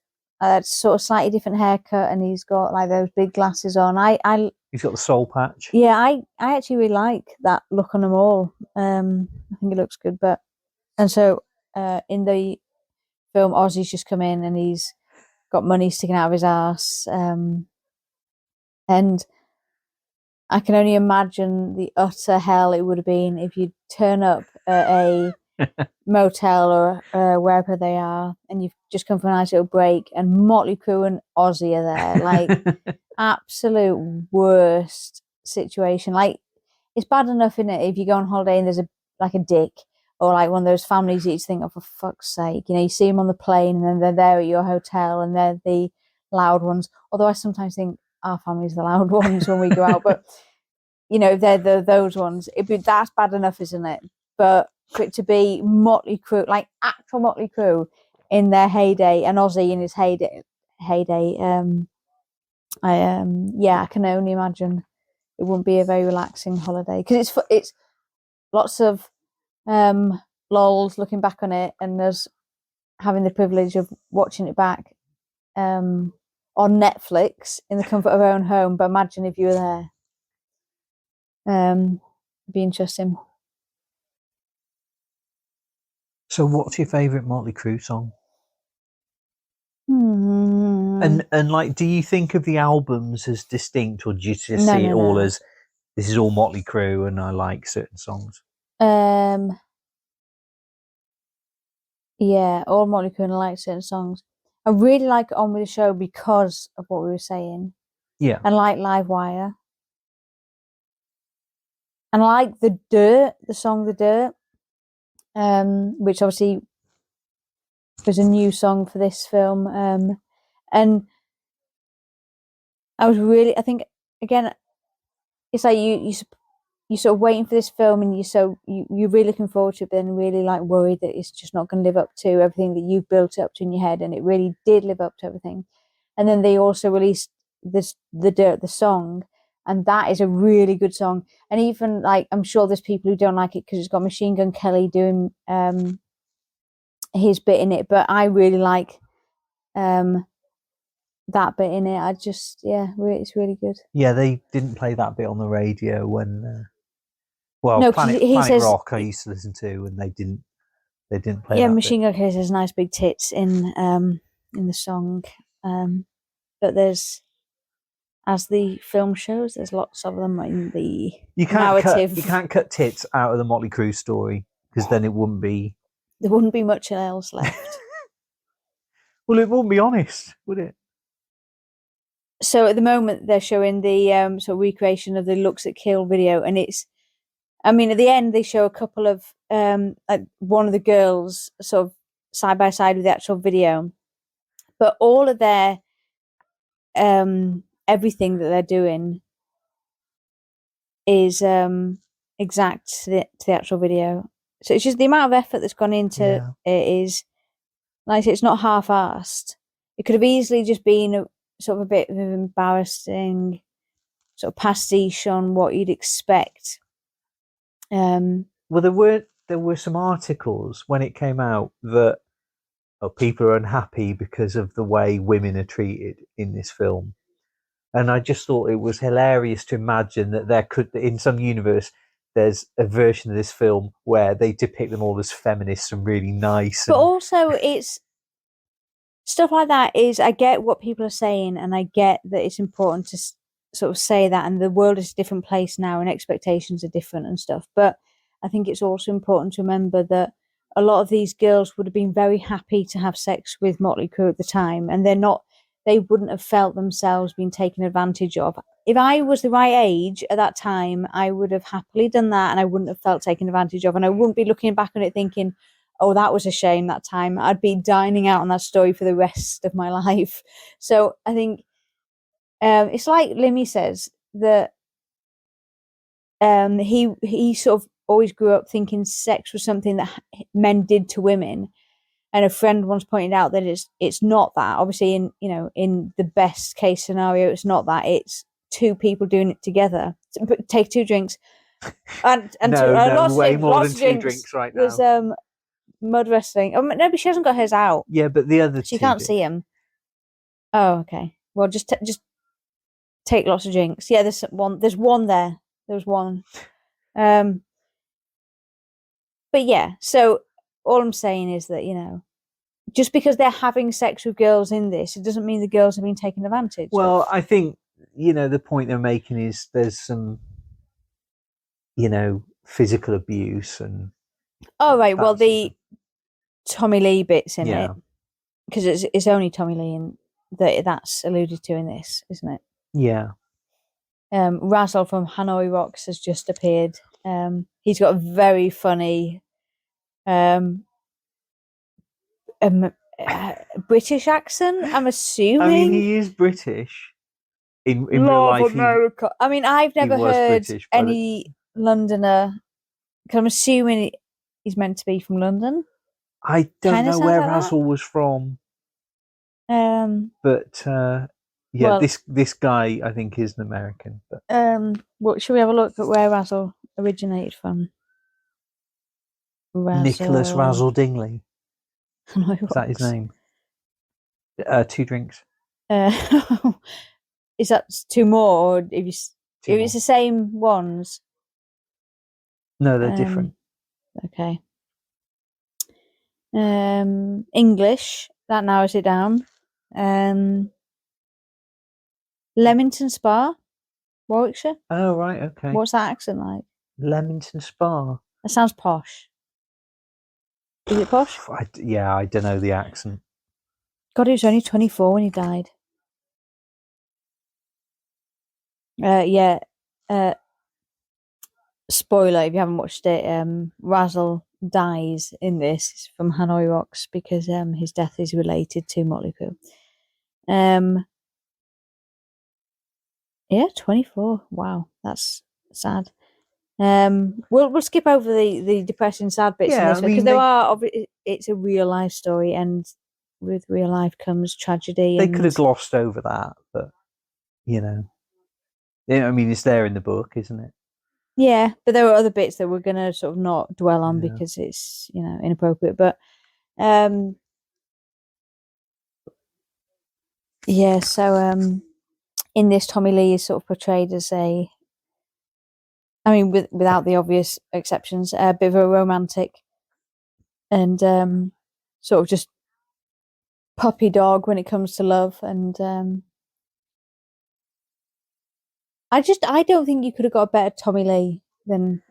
sort of slightly different haircut, and he's got like those big glasses on. He's got the soul patch. Yeah, I actually really like that look on them all. I think it looks good. And so in the film, Ozzy's just come in and he's got money sticking out of his arse. And I can only imagine the utter hell it would have been if you turn up at a motel or wherever they are, and you've just come from a nice little break, and Mötley Crüe and Ozzy are there. Like, absolute worst situation. Like, it's bad enough, in it, if you go on holiday and there's a dick, or like one of those families that you just think, oh, for fuck's sake, you see them on the plane and then they're there at your hotel and they're the loud ones. Although I sometimes think our family's the loud ones when we go out, but if they're those ones, that's bad enough, isn't it? But for it to be Mötley Crüe, like actual Mötley Crüe, in their heyday, and Ozzy in his heyday. I can only imagine it wouldn't be a very relaxing holiday, because it's lots of lols looking back on it, and us having the privilege of watching it back on Netflix in the comfort of our own home. But imagine if you were there. It'd be interesting. So, what's your favourite Mötley Crüe song? And And like, do you think of the albums as distinct, or do you just see it all No. as this is all Mötley Crüe and I like certain songs? Yeah, all Mötley Crüe, and I like certain songs. I really like On With The Show because of what we were saying. Yeah. And I like Live Wire. And I like The Dirt, the song The Dirt, which obviously was a new song for this film. And I think, again, it's like you sort of waiting for this film, and you're really looking forward to it, but then really like worried that it's just not going to live up to everything that you've built up to in your head, and it really did live up to everything. And then they also released The Dirt, the song, and that is a really good song. And even like, I'm sure there's people who don't like it because it's got Machine Gun Kelly doing his bit in it, but I really like that bit in it. It's really good. Yeah, they didn't play that bit on the radio when. No, Planet says, Rock I used to listen to, and they didn't play. Yeah, that Machine bit. Gun Kelly says nice big tits in the song, but there's, as the film shows, there's lots of them in the narrative. You can't cut tits out of the Mötley Crüe story, because then it wouldn't be. There wouldn't be much else left. Well, it wouldn't be honest, would it? So at the moment they're showing the sort of recreation of the Looks That Kill video, and at the end they show a couple of like one of the girls sort of side by side with the actual video, but all of their everything that they're doing is exact to the actual video. So it's just the amount of effort that's gone into it is, like I say, it's not half-assed. It could have easily just been a sort of a bit of an embarrassing sort of pastiche on what you'd expect. Well, there were some articles when it came out that people are unhappy because of the way women are treated in this film, and I just thought it was hilarious to imagine that there could, in some universe, there's a version of this film where they depict them all as feminists and really nice. But also, it's stuff like that is, I get what people are saying, and I get that it's important to sort of say that, and the world is a different place now, and expectations are different and stuff. But I think it's also important to remember that a lot of these girls would have been very happy to have sex with Mötley Crüe at the time, and they wouldn't have felt themselves being taken advantage of. If I was the right age at that time, I would have happily done that, and I wouldn't have felt taken advantage of, and I wouldn't be looking back on it thinking, oh, that was a shame that time. I'd be dining out on that story for the rest of my life. So I think it's like Limmy says, that he sort of always grew up thinking sex was something that men did to women, and a friend once pointed out that it's not that. Obviously, in the best case scenario, it's not that. It's two people doing it together. Take 2 drinks, and way more than 2 drinks right now. There's mud wrestling. Oh no, but she hasn't got hers out. Yeah, but the other she can't see him. Oh, okay. Well, just take lots of drinks. Yeah, there's one. There's one there. There's one. But yeah, so all I'm saying is that, just because they're having sex with girls in this, it doesn't mean the girls have been taken advantage of. Well, I think, the point they're making is there's some, physical abuse and. Oh, right. Well, the Tommy Lee bits in Yeah. it, because it's only Tommy Lee and that's alluded to in this, isn't it? Yeah. Razzle from Hanoi Rocks has just appeared. He's got a very funny British accent, I'm assuming. I mean, he is British in real Love life. America. I mean, I've never was heard British, but any Londoner, because I'm assuming he's meant to be from London. I don't Kinda know sounds where like that. Razzle was from, but yeah, Well- this guy I think is an American. But What should we have a look at where Razzle originated from? Nicholas Razzle Dingley, No, is that his name? 2 drinks. Is that 2 more? Or if you, Two if more. it's the same ones, No, they're different. okay. English, that narrows it down. Leamington Spa, Warwickshire. Oh right, okay. What's that accent like? Leamington Spa. That sounds posh. Is it posh? Yeah, I don't know the accent. God, he was only 24 when he died. Yeah. Spoiler, if you haven't watched it, Razzle dies in this. It's from Hanoi Rocks because his death is related to Mötley Crüe. Yeah, 24. Wow, that's sad. We'll skip over the depressing sad bits in Yeah, this I one because mean, it's a real life story, and with real life comes tragedy. They and could have glossed over that, but you know, I mean, it's there in the book, isn't it? yeah, but there were other bits that we're gonna sort of not dwell on Yeah. because it's inappropriate. But yeah, so in this, Tommy Lee is sort of portrayed as without the obvious exceptions, a bit of a romantic and sort of just puppy dog when it comes to love. And I don't think you could have got a better Tommy Lee than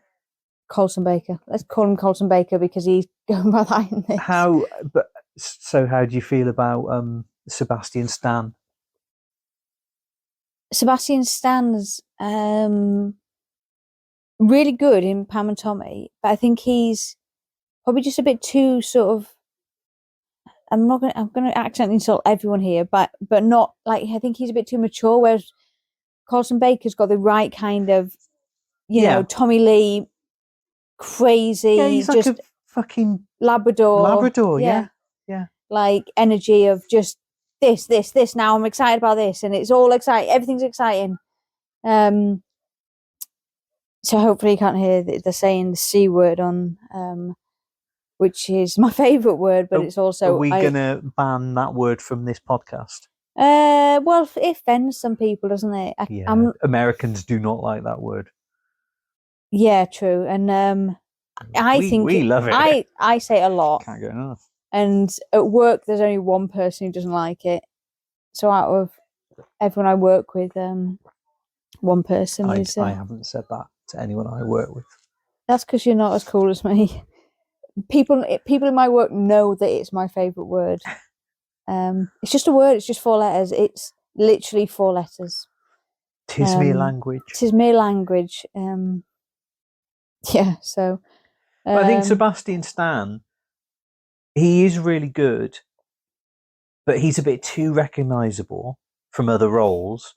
Colson Baker. Let's call him Colson Baker because he's going by that in this. How do you feel about Sebastian Stan? Sebastian Stan's really good in Pam and Tommy, but I think he's probably just a bit too sort of. I'm gonna accidentally insult everyone here, but not like, I think he's a bit too mature. Whereas Colson Baker's got the right kind of, Tommy Lee, crazy, Yeah, he's like just a fucking Labrador, yeah. like energy of just this. Now I'm excited about this, and it's all exciting. Everything's exciting. So hopefully you can't hear they're saying the C word on, which is my favourite word, but it's also. Are we gonna ban that word from this podcast? Well, it offends some people, doesn't it? Americans do not like that word. Yeah, true, and I think we love it. I say it a lot. Can't get enough. And at work, there's only one person who doesn't like it. So out of everyone I work with, one person is. I haven't said that to anyone I work with. That's because you're not as cool as me. People in my work know that it's my favourite word. It's just a word. It's just 4 letters. It's literally 4 letters. 'Tis mere language. 'Tis mere language. Yeah. So. I think Sebastian Stan, he is really good, but he's a bit too recognisable from other roles,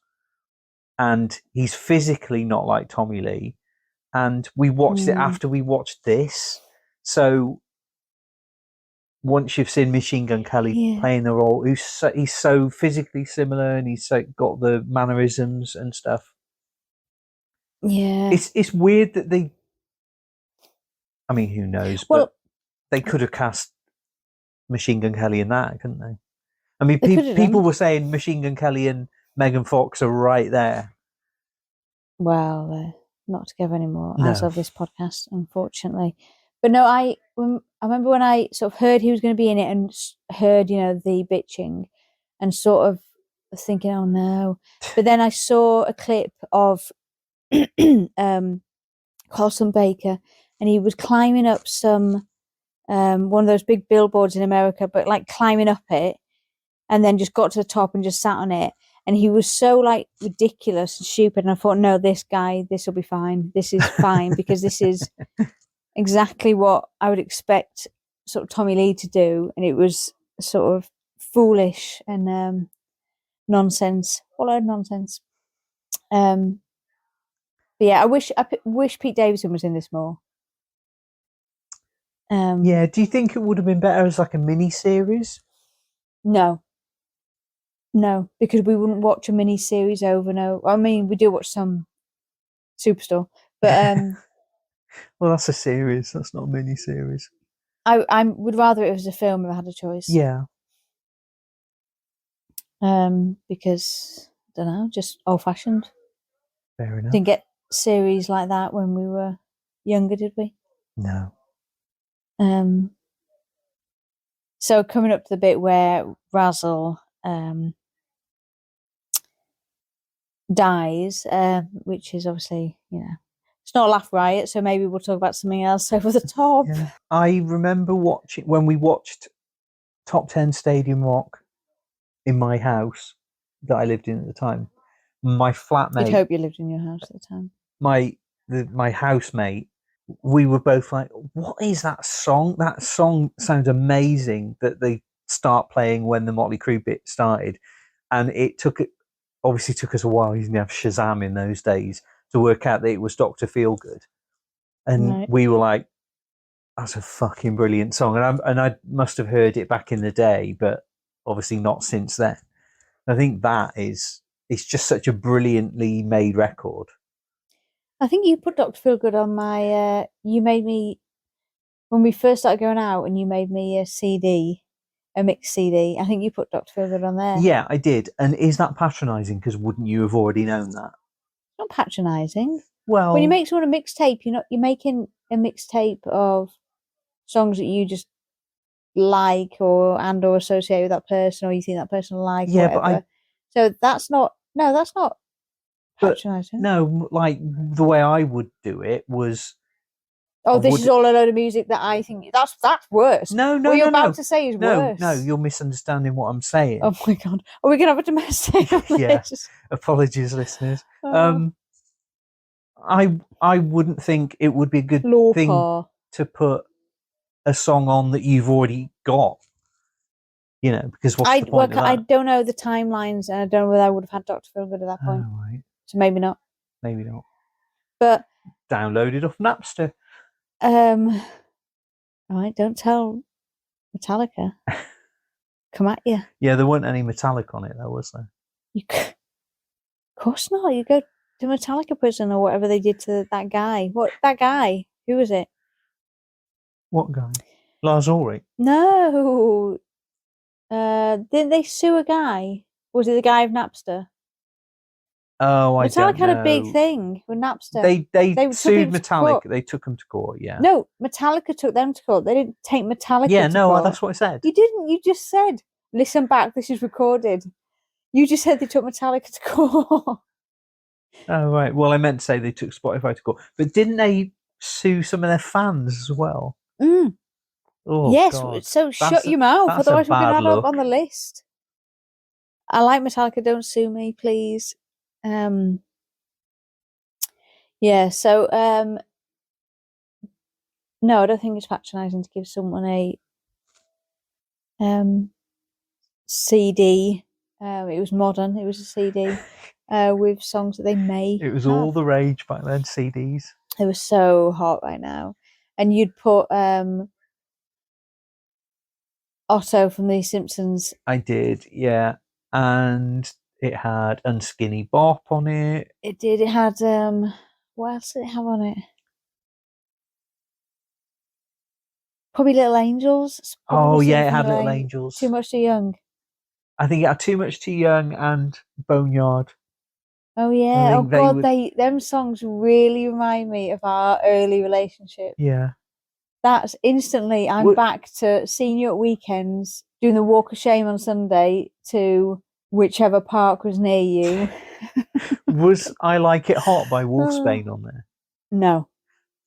and he's physically not like Tommy Lee. And we watched it after we watched this, so once you've seen Machine Gun Kelly playing the role, he's so physically similar, and he's got the mannerisms and stuff. Yeah, it's weird that they. I mean, who knows? But they could have cast Machine Gun Kelly in that, couldn't they? I mean, people were saying Machine Gun Kelly and Megan Fox are right there. Well, they're not together anymore as of this podcast, unfortunately. But no, I remember when I sort of heard he was going to be in it and heard, the bitching, and sort of thinking, oh no. But then I saw a clip of Colson Baker, and he was climbing up some one of those big billboards in America, but like climbing up it, and then just got to the top and just sat on it. And he was so like ridiculous and stupid. And I thought, no, this will be fine. This is fine because this is exactly what I would expect sort of Tommy Lee to do. And it was sort of foolish and nonsense, followed nonsense. But yeah, I wish Pete Davidson was in this more. Yeah. Do you think it would have been better as like a mini series? No, because we wouldn't watch a mini series over and over. I mean, we do watch some Superstore, but Well, that's a series. That's not a mini series. I would rather it was a film if I had a choice. Yeah. Because I don't know, just old fashioned. Fair enough. Didn't get series like that when we were younger, did we? No. So coming up to the bit where Razzle dies, which is obviously, it's not a laugh riot, so maybe we'll talk about something else over the top. Yeah. I remember when we watched Top 10 Stadium Rock in my house that I lived in at the time. My flatmate. You'd hope you lived in your house at the time. My housemate, we were both like, what is that song? That song sounds amazing that they start playing when the Mötley Crüe bit started. And it obviously took us a while. You didn't have Shazam in those days to work out that it was Dr. Feelgood. And we were like, that's a fucking brilliant song. And I must have heard it back in the day, but obviously not since then. I think it's just such a brilliantly made record. I think you put Dr. Feelgood on my, you made me, when we first started going out and you made me a mixed CD, I think you put Dr. Feelgood on there. Yeah, I did. And is that patronising? Because wouldn't you have already known that? Not patronising. Well, when you make someone a mixtape, you're making a mixtape of songs that you just like or associate with that person, or you think that person will like. Yeah, whatever. So that's not patronising. No, like the way I would do it was. Oh, this is all a load of music that I think that's worse. No, what you're about to say is worse. No, you're misunderstanding what I'm saying. Oh my god, are we gonna have a domestic? Yeah, apologies, listeners. I wouldn't think it would be a good thing to put a song on that you've already got. Because what's the point of that? I don't know the timelines, and I don't know whether I would have had Dr. Feelgood at that point. Oh, right. So maybe not. Maybe not. But downloaded off Napster. All right, don't tell Metallica. Come at you. Yeah, there weren't any Metallic on it, though, was there? Of course not. You go to Metallica prison or whatever they did to that guy. That guy? Who was it? What guy? Lars Ulrich? No. Didn't they sue a guy? Was it the guy of Napster? Oh, I don't know. Metallica had a big thing with Napster. They sued Metallica. They took them to court, yeah. No, Metallica took them to court. They didn't take Metallica to court. That's what I said. You didn't. You just said, listen back, this is recorded. You just said they took Metallica to court. Oh, right. Well, I meant to say they took Spotify to court. But didn't they sue some of their fans as well? Oh, yes, God. so shut your mouth, otherwise we're going to add up on the list. I like Metallica, don't sue me, please. Yeah, so no, I don't think it's patronising to give someone a CD. It was modern, it was a CD with songs that they may It was have. all the rage back then, CDs. It was so hot right now. And you'd put Otto from The Simpsons. I did, yeah. And it had Unskinny Bop on it. It did. It had what else did it have on it? Probably Little Angels. Probably it had Little Angels. Too Much Too Young. I think it had Too Much Too Young and Boneyard. Oh yeah. Oh God, them songs really remind me of our early relationship. Yeah. That's instantly. I'm back to seeing you at weekends, doing the walk of shame on Sunday to whichever park was near you. Was I Like It Hot by Wolfsbane on there? No.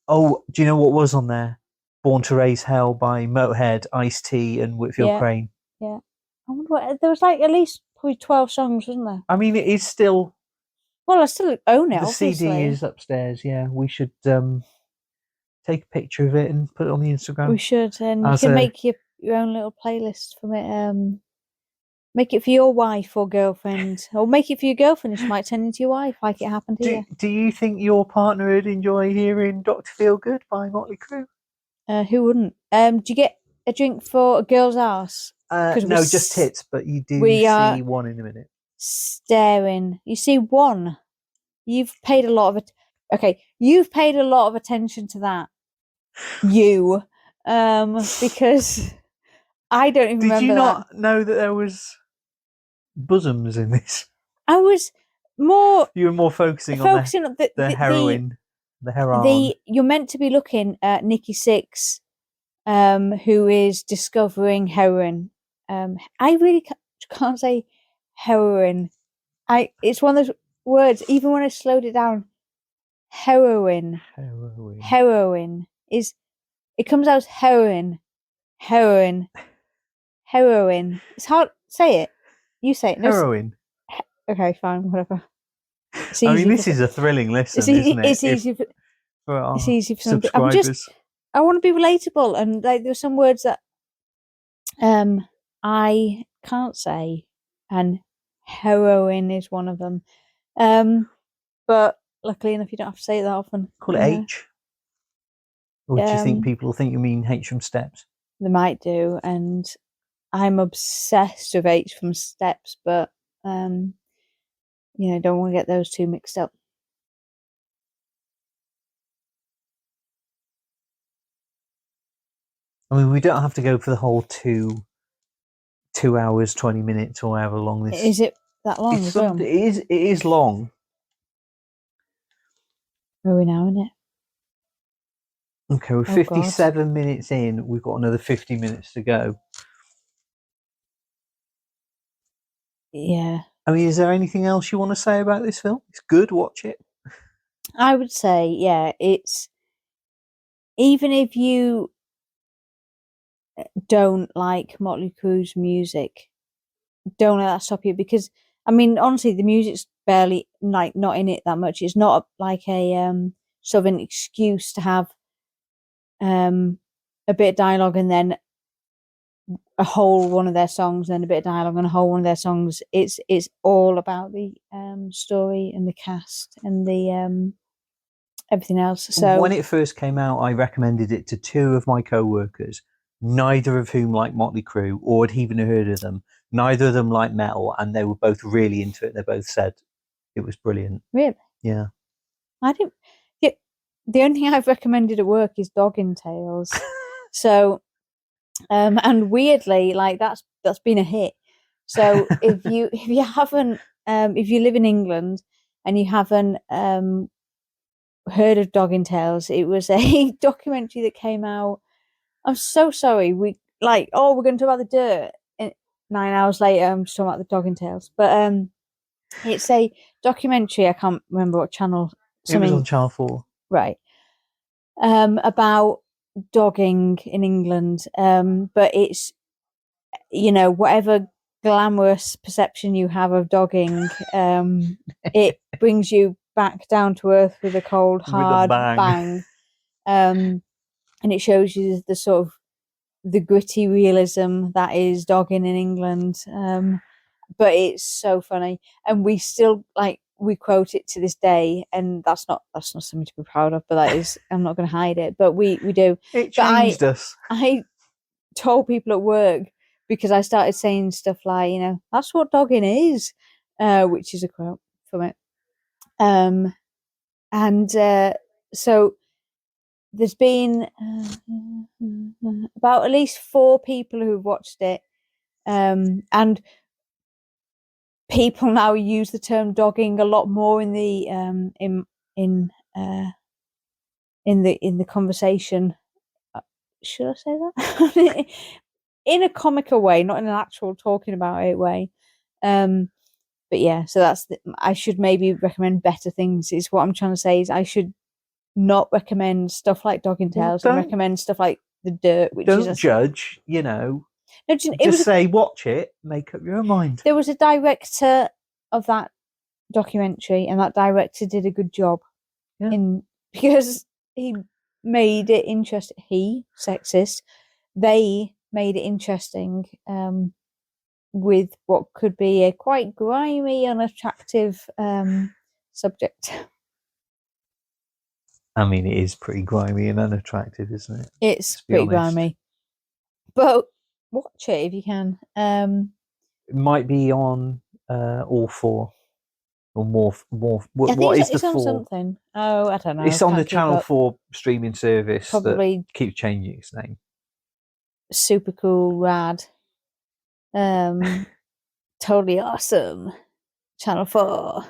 Oh, do you know what was on there? Born to Raise Hell by Motorhead, Ice-T and Whitfield Crane. Yeah. I wonder what, there was like at least probably 12 songs, wasn't there? I mean, it is still... Well, I still own it, the obviously. CD is upstairs, yeah. We should take a picture of it and put it on the Instagram. We should, and you can make your own little playlist from it. Make it for your wife or girlfriend, or make it for your girlfriend. She might turn into your wife, like it happened here. Do you think your partner would enjoy hearing Dr. Feelgood by Mötley Crüe? Who wouldn't? Do you get a drink for a girl's arse? No, just tits, but you do we see are one in a minute. staring. You see one. You've paid a lot of it. Okay, you've paid a lot of attention to that. You, because I don't even Did remember you not that. know that there was bosoms in this? I was more You were more focusing on the heroin, the heroin. You're meant to be looking at Nikki Sixx, who is discovering heroin. I really can't say heroin. It's one of those words. Even when I slowed it down, heroin is. It comes out as heroin. It's hard. Say it. You say it. No, Heroin. okay, fine, whatever. I mean, this is a thrilling listen, isn't it? It's easy for our it's easy for some. subscribers. I want to be relatable, and like there's some words that I can't say, and heroin is one of them. But luckily enough, you don't have to say it that often. Call it H. Or do you think people think you mean H from Steps? They might do, and I'm obsessed with H from Steps, but don't want to get those two mixed up. I mean, we don't have to go for the whole 2 hours, 20 minutes, or however long this is. It that long? It is long. Where are we now, isn't it? Okay, we're 57 minutes in. We've got another 50 minutes to go. Yeah. I mean, is there anything else you want to say about this film? It's good. Watch it. I would say, yeah, it's even if you don't like Mötley Crüe's music, don't let that stop you, because I mean, honestly, the music's barely not in it that much. It's not like a sort of an excuse to have a bit of dialogue and then a whole one of their songs, and then a bit of dialogue and a whole one of their songs. It's all about the story and the cast and the everything else. So when it first came out, I recommended it to 2 of my co-workers, neither of whom liked Mötley Crüe or had even heard of them. Neither of them liked metal, and they were both really into it. They both said it was brilliant. Really? Yeah. I didn't. Yeah, the only thing I've recommended at work is Dogging Tales. So, and weirdly, like that's been a hit. So if you haven't, if you live in England and you haven't heard of Dogging Tales, it was a documentary that came out. I'm so sorry. We're going to talk about the dirt. 9 hours later, I'm just talking about the Dogging Tales. But it's a documentary. I can't remember what channel. It was on Channel 4. Right. About dogging in England. But it's, whatever glamorous perception you have of dogging, it brings you back down to earth with a cold, hard bang. And it shows you the sort of the gritty realism that is dogging in England. But it's so funny, and we still we quote it to this day, and that's not something to be proud of, but that is, I'm not going to hide it, but we do. It changed us. I told people at work, because I started saying stuff like, that's what dogging is, which is a quote from it. And so there's been about at least 4 people who've watched it, and people now use the term dogging a lot more in the in the conversation. Should I say that? In a comical way, not in an actual talking about it way. But yeah, so I should maybe recommend better things, is what I'm trying to say. Is I should not recommend stuff like Dogging Tales and recommend stuff like The Dirt, which don't judge, No, just say watch it, make up your own mind. There was a director of that documentary, and that director did a good job because he made it interesting. He, sexist, they made it interesting with what could be a quite grimy, unattractive subject. I mean, it is pretty grimy and unattractive, isn't it? It's be pretty honest. grimy. But watch it if you can. It might be on all four or more. I think What is it's the on four? something. Oh, I don't know. It's on Can't the keep Channel up. 4 streaming service Probably that keeps changing its name. super cool, rad. Totally awesome. Channel 4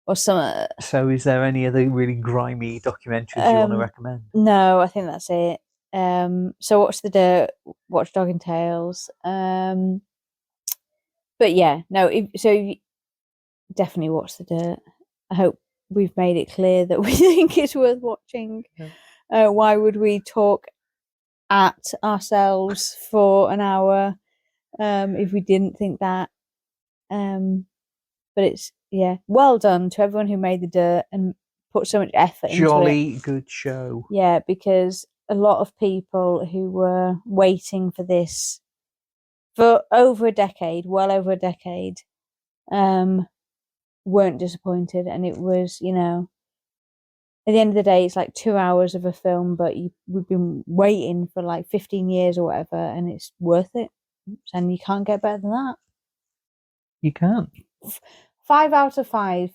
or something. So, is there any other really grimy documentaries you want to recommend? No, I think that's it. So watch The Dirt, watch Dog and Tales. But yeah, no. Definitely watch The Dirt. I hope we've made it clear that we think it's worth watching. Yeah. Why would we talk at ourselves for an hour if we didn't think that? But it's well done to everyone who made The Dirt and put so much effort into it. Jolly good show. Yeah, because a lot of people who were waiting for this for over a decade, well over a decade, weren't disappointed. And it was, at the end of the day, it's like 2 hours of a film, but we've been waiting for like 15 years or whatever, and it's worth it. And you can't get better than that. You can't. 5 out of 5.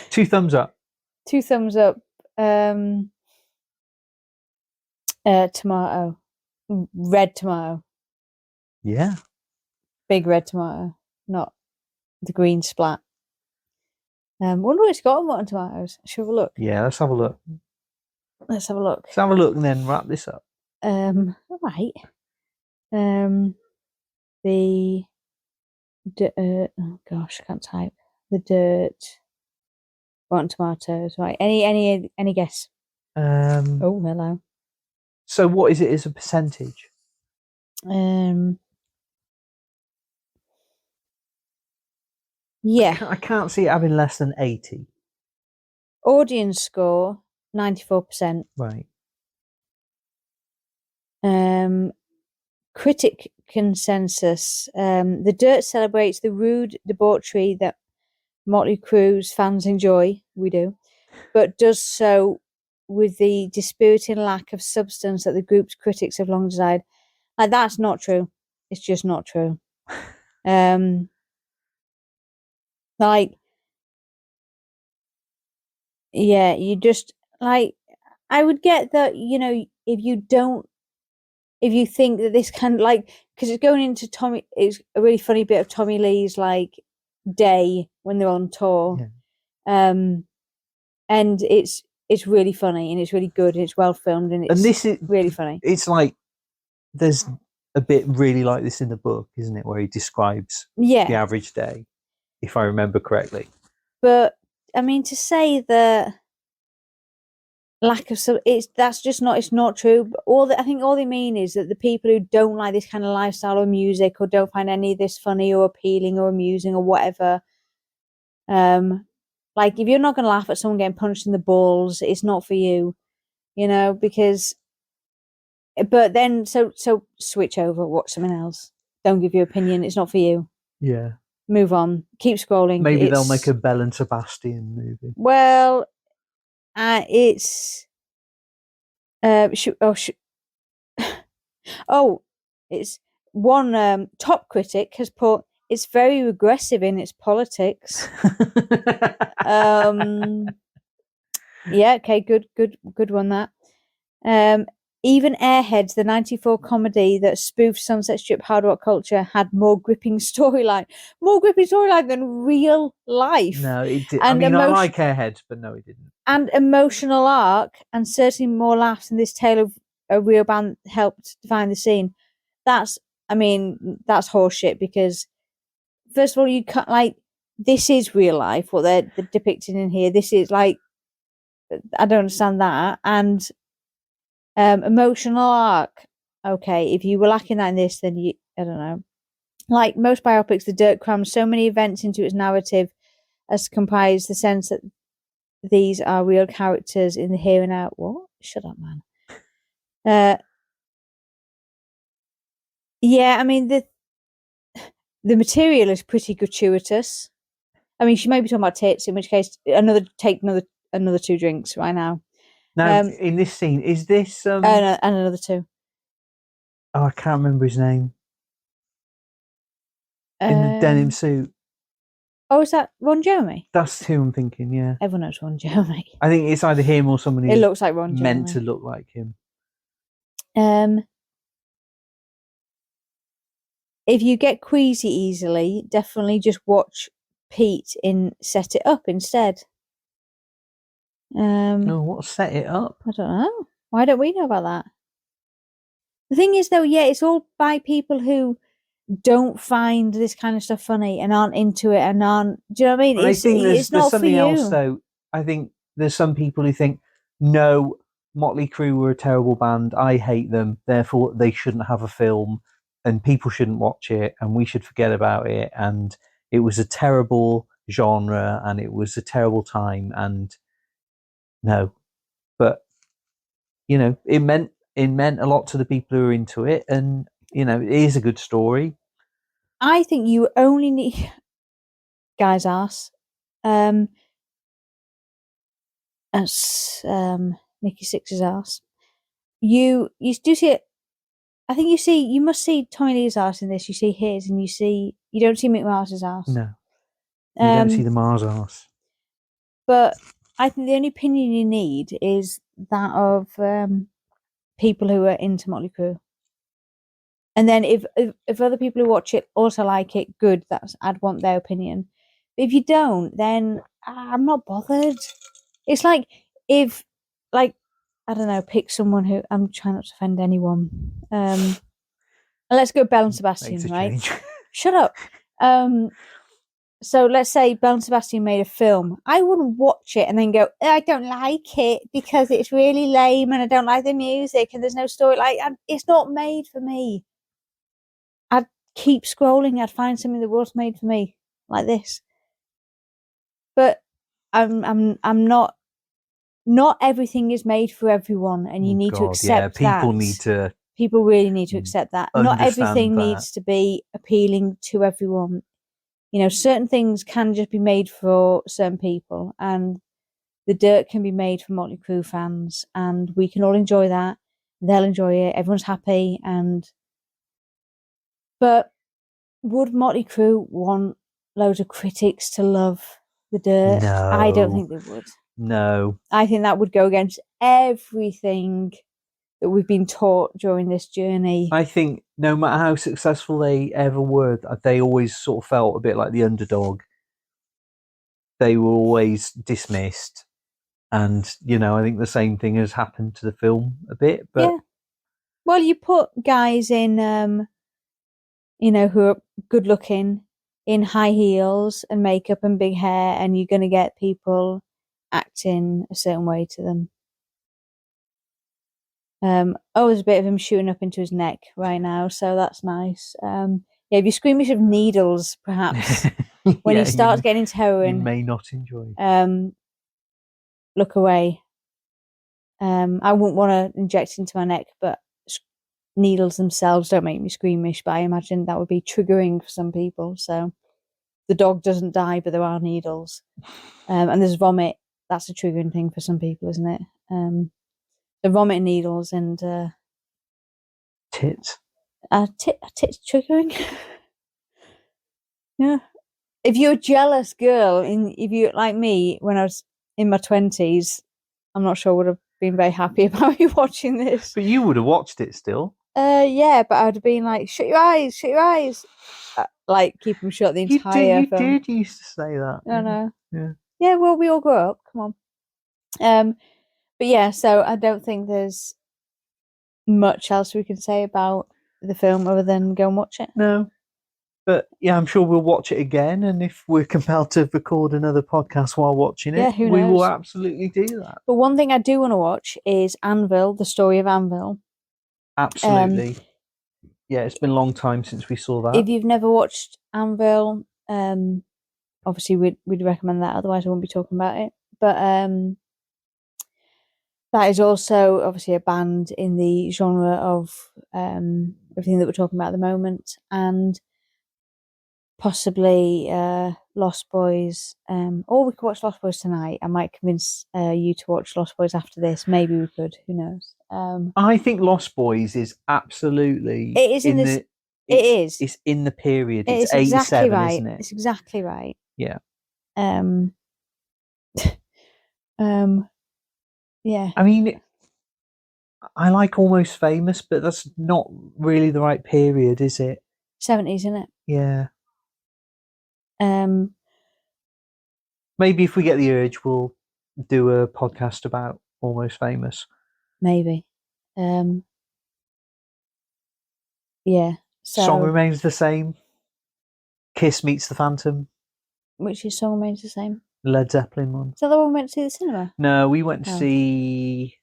2 thumbs up. 2 thumbs up. Tomato. Red tomato. Yeah. Big red tomato. Not the green splat. Wonder what it's got on Rotten Tomatoes. Should we have a look? Yeah, let's have a look. Let's have a look. Let's have a look and then wrap this up. All right. The oh gosh, I can't type. The Dirt. Rotten Tomatoes. Right. Any guess? Oh, hello. So what is it as a percentage? Yeah. I can't see it having less than 80. Audience score 94%. Right. Critic consensus. The Dirt celebrates the rude debauchery that Mötley Crüe's fans enjoy. We do. But does so with the dispiriting lack of substance that the group's critics have long desired. Like, that's not true. It's just not true. Like, yeah, you just, like, I would get that, if you think that this can, like, because it's going into it's a really funny bit of Tommy Lee's, like, day when they're on tour. Yeah. And it's really funny and it's really good and it's well filmed and this is really funny. It's like, there's a bit really like this in the book, isn't it, where he describes the average day, if I remember correctly. But I mean, to say that lack of it's not true. But I think all they mean is that the people who don't like this kind of lifestyle or music or don't find any of this funny or appealing or amusing or whatever, like, if you're not going to laugh at someone getting punched in the balls, it's not for you, because. But then, so switch over, watch something else. Don't give your opinion. It's not for you. Yeah. Move on. Keep scrolling. Maybe they'll make a Belle and Sebastian movie. Well, it's. It's one top critic has put it's very regressive in its politics. Yeah. Okay. Good one. That. Even Airheads, the 94 comedy that spoofed Sunset Strip hard rock culture, had more gripping storyline than real life. No, it did. I like Airheads, but no, it didn't. And emotional arc, and certainly more laughs than this tale of a real band helped define the scene. That's horseshit, because first of all, you can't, like, this is real life, what they're depicting in here. This is, like, I don't understand that. And emotional arc. Okay, if you were lacking that in this, then I don't know. Like most biopics, The Dirt crams so many events into its narrative as to comprise the sense that these are real characters in the here and now. What? Shut up, man. Yeah, I mean, the material is pretty gratuitous. I mean, she may be talking about tits, in which case another another 2 drinks right now. Now, in this scene, is this... And another 2. Oh, I can't remember his name. In the denim suit. Oh, is that Ron Jeremy? That's who I'm thinking, yeah. Everyone knows Ron Jeremy. I think it's either him or someone who's It looks like Ron meant Jeremy. to look like him. If you get queasy easily, definitely just watch Pete in Set It Up instead. Oh, what set it up? I don't know. Why don't we know about that? The thing is, though, yeah, it's all by people who don't find this kind of stuff funny and aren't into it and aren't. Do you know what I mean? I think it's not there's something for you. else, though. I think there's some people who think, no, Mötley Crüe were a terrible band. I hate them. Therefore, they shouldn't have a film, and people shouldn't watch it, and we should forget about it. And it was a terrible genre, and it was a terrible time. And no, but you know, it meant a lot to the people who are into it, and you know, it is a good story. I think you only need guy's ass. That's Nikki Sixx's ass. You do see it. I think you must see Tommy Lee's ass in this. You see his, and you don't see Mick Mars's ass. No, you don't see the Mars ass. But I think the only opinion you need is that of people who are into Mötley Crüe. And then if other people who watch it also like it, good. I'd want their opinion. But if you don't, then I'm not bothered. It's like if, like, I don't know, pick someone who I'm trying not to offend anyone. Let's go Belle and Sebastian, right? Shut up. So let's say Belle and Sebastian made a film. I wouldn't watch it and then go, I don't like it because it's really lame and I don't like the music and there's no story. It's not made for me. I'd keep scrolling. I'd find something that was made for me, like this. But I'm not. Not everything is made for everyone, and you need to accept that. People really need to accept that. Not everything needs to be appealing to everyone. You know, certain things can just be made for certain people, and The Dirt can be made for Mötley Crüe fans, and we can all enjoy that. They'll enjoy it. Everyone's happy, but would Mötley Crüe want loads of critics to love The Dirt? No. I don't think they would. No. I think that would go against everything that we've been taught during this journey. I think no matter how successful they ever were, they always sort of felt a bit like the underdog. They were always dismissed. And, you know, I think the same thing has happened to the film a bit. But yeah. Well, you put guys in, you know, who are good looking, in high heels and makeup and big hair, and you're going to get people acting a certain way to them. There's a bit of him shooting up into his neck right now, so that's nice. If you're squeamish of needles, perhaps when he starts getting into heroin, you may not enjoy. Look away. I wouldn't want to inject into my neck, but needles themselves don't make me squeamish. But I imagine that would be triggering for some people. So the dog doesn't die, but there are needles, and there's vomit. That's a triggering thing for some people, isn't it? The vomit, needles, and tits. Tits triggering. Yeah. If you're a jealous girl, if you like me when I was in my 20s, I'm not sure I would have been very happy about you watching this. But you would have watched it still. Yeah, but I'd have been like, shut your eyes. Like, keep them shut the entire film. You did used to say that. I know. Yeah. Yeah, well, we all grow up. Come on. But yeah, so I don't think there's much else we can say about the film other than go and watch it. No. But yeah, I'm sure we'll watch it again, and if we're compelled to record another podcast while watching it, who knows? We will absolutely do that. But one thing I do want to watch is Anvil, the story of Anvil. Absolutely. Yeah, it's been a long time since we saw that. If you've never watched Anvil, obviously we'd recommend that, otherwise I won't be talking about it. But that is also obviously a band in the genre of everything that we're talking about at the moment. And possibly Lost Boys, or we could watch Lost Boys tonight. I might convince you to watch Lost Boys after this. Maybe we could. Who knows? I think Lost Boys is absolutely. It is in this. It is. It's in the period. It's It's 87, exactly right. isn't it? It's exactly right. Yeah. Yeah. I mean, I like Almost Famous, but that's not really the right period, is it? 70s, isn't it? Yeah. Maybe if we get the urge, we'll do a podcast about Almost Famous. Maybe. Yeah. So, Song remains the same. Kiss meets the Phantom. which is song remains the same. Led Zeppelin one. Is that the one we went to see at the cinema? No, we went to Oh. see.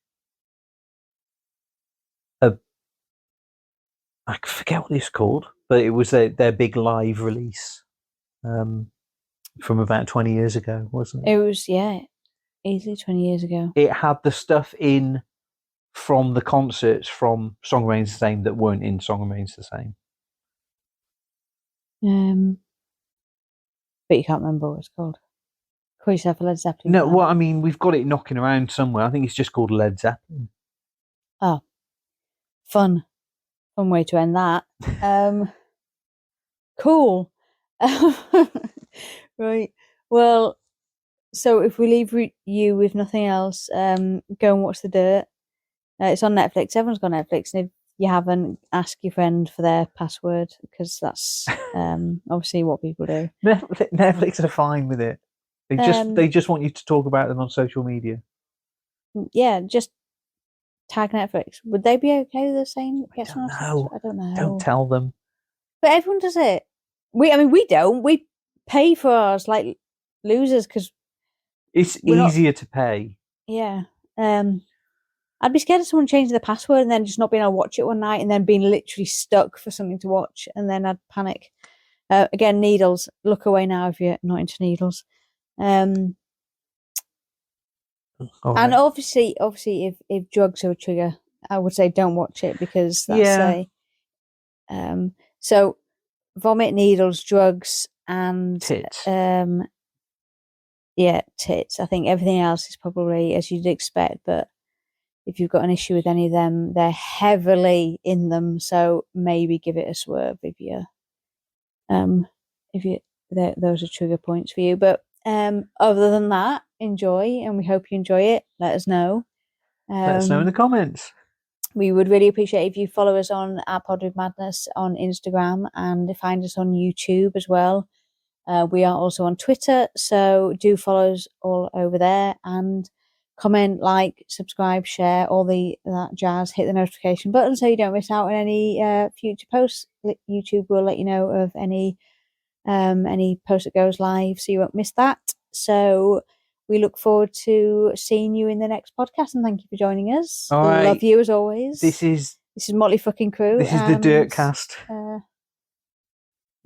I forget what it's called, but it was their big live release from about 20 years ago, wasn't it? It was, yeah, easily 20 years ago. It had the stuff in from the concerts from Song Remains the Same that weren't in Song Remains the Same. But you can't remember what it's called. Call yourself a Led Zeppelin No, fan. well, I mean, we've got it knocking around somewhere. I think it's just called Led Zeppelin. Oh, fun way to end that. Cool. Right. Well, so if we leave you with nothing else, go and watch The Dirt. It's on Netflix. Everyone's got Netflix, and if you haven't, ask your friend for their password, because that's obviously what people do. Netflix are fine with it. They just want you to talk about them on social media. Yeah, just tag Netflix. Would they be okay with us saying? I don't know. I don't know. Don't tell them. But everyone does it. We don't. We pay for ours like losers because It's we're not- easier to pay. yeah. I'd be scared of someone changing the password and then just not being able to watch it one night and then being literally stuck for something to watch, and then I'd panic. Again, needles. Look away now if you're not into needles. All And right. obviously, if drugs are a trigger, I would say don't watch it, because that's so vomit, needles, drugs, and Tits. tits. I think everything else is probably as you'd expect, but if you've got an issue with any of them, they're heavily in them, so maybe give it a swerve if those are trigger points for you. But other than that, enjoy, and we hope you enjoy it. Let us know. Let us know in the comments. We would really appreciate if you follow us on our Pod with Madness on Instagram, and find us on YouTube as well. We are also on Twitter, so do follow us all over there, and comment, like, subscribe, share, all that jazz. Hit the notification button so you don't miss out on any future posts. YouTube will let you know of any post that goes live, so you won't miss that. So we look forward to seeing you in the next podcast, and thank you for joining us. All right. Love you as always. This is Motley fucking Crüe. the Dirt Cast.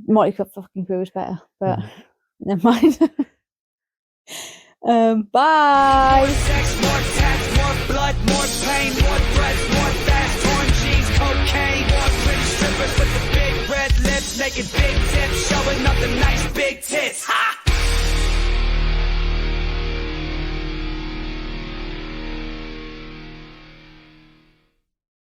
Motley fucking Crüe is better, but never mind. Bye. More sex, more tax, more blood, more pain, more threats, more fast, torn jeans, cocaine, more pretty strippers with the big red lips, making big tips, showing up the nice big tits.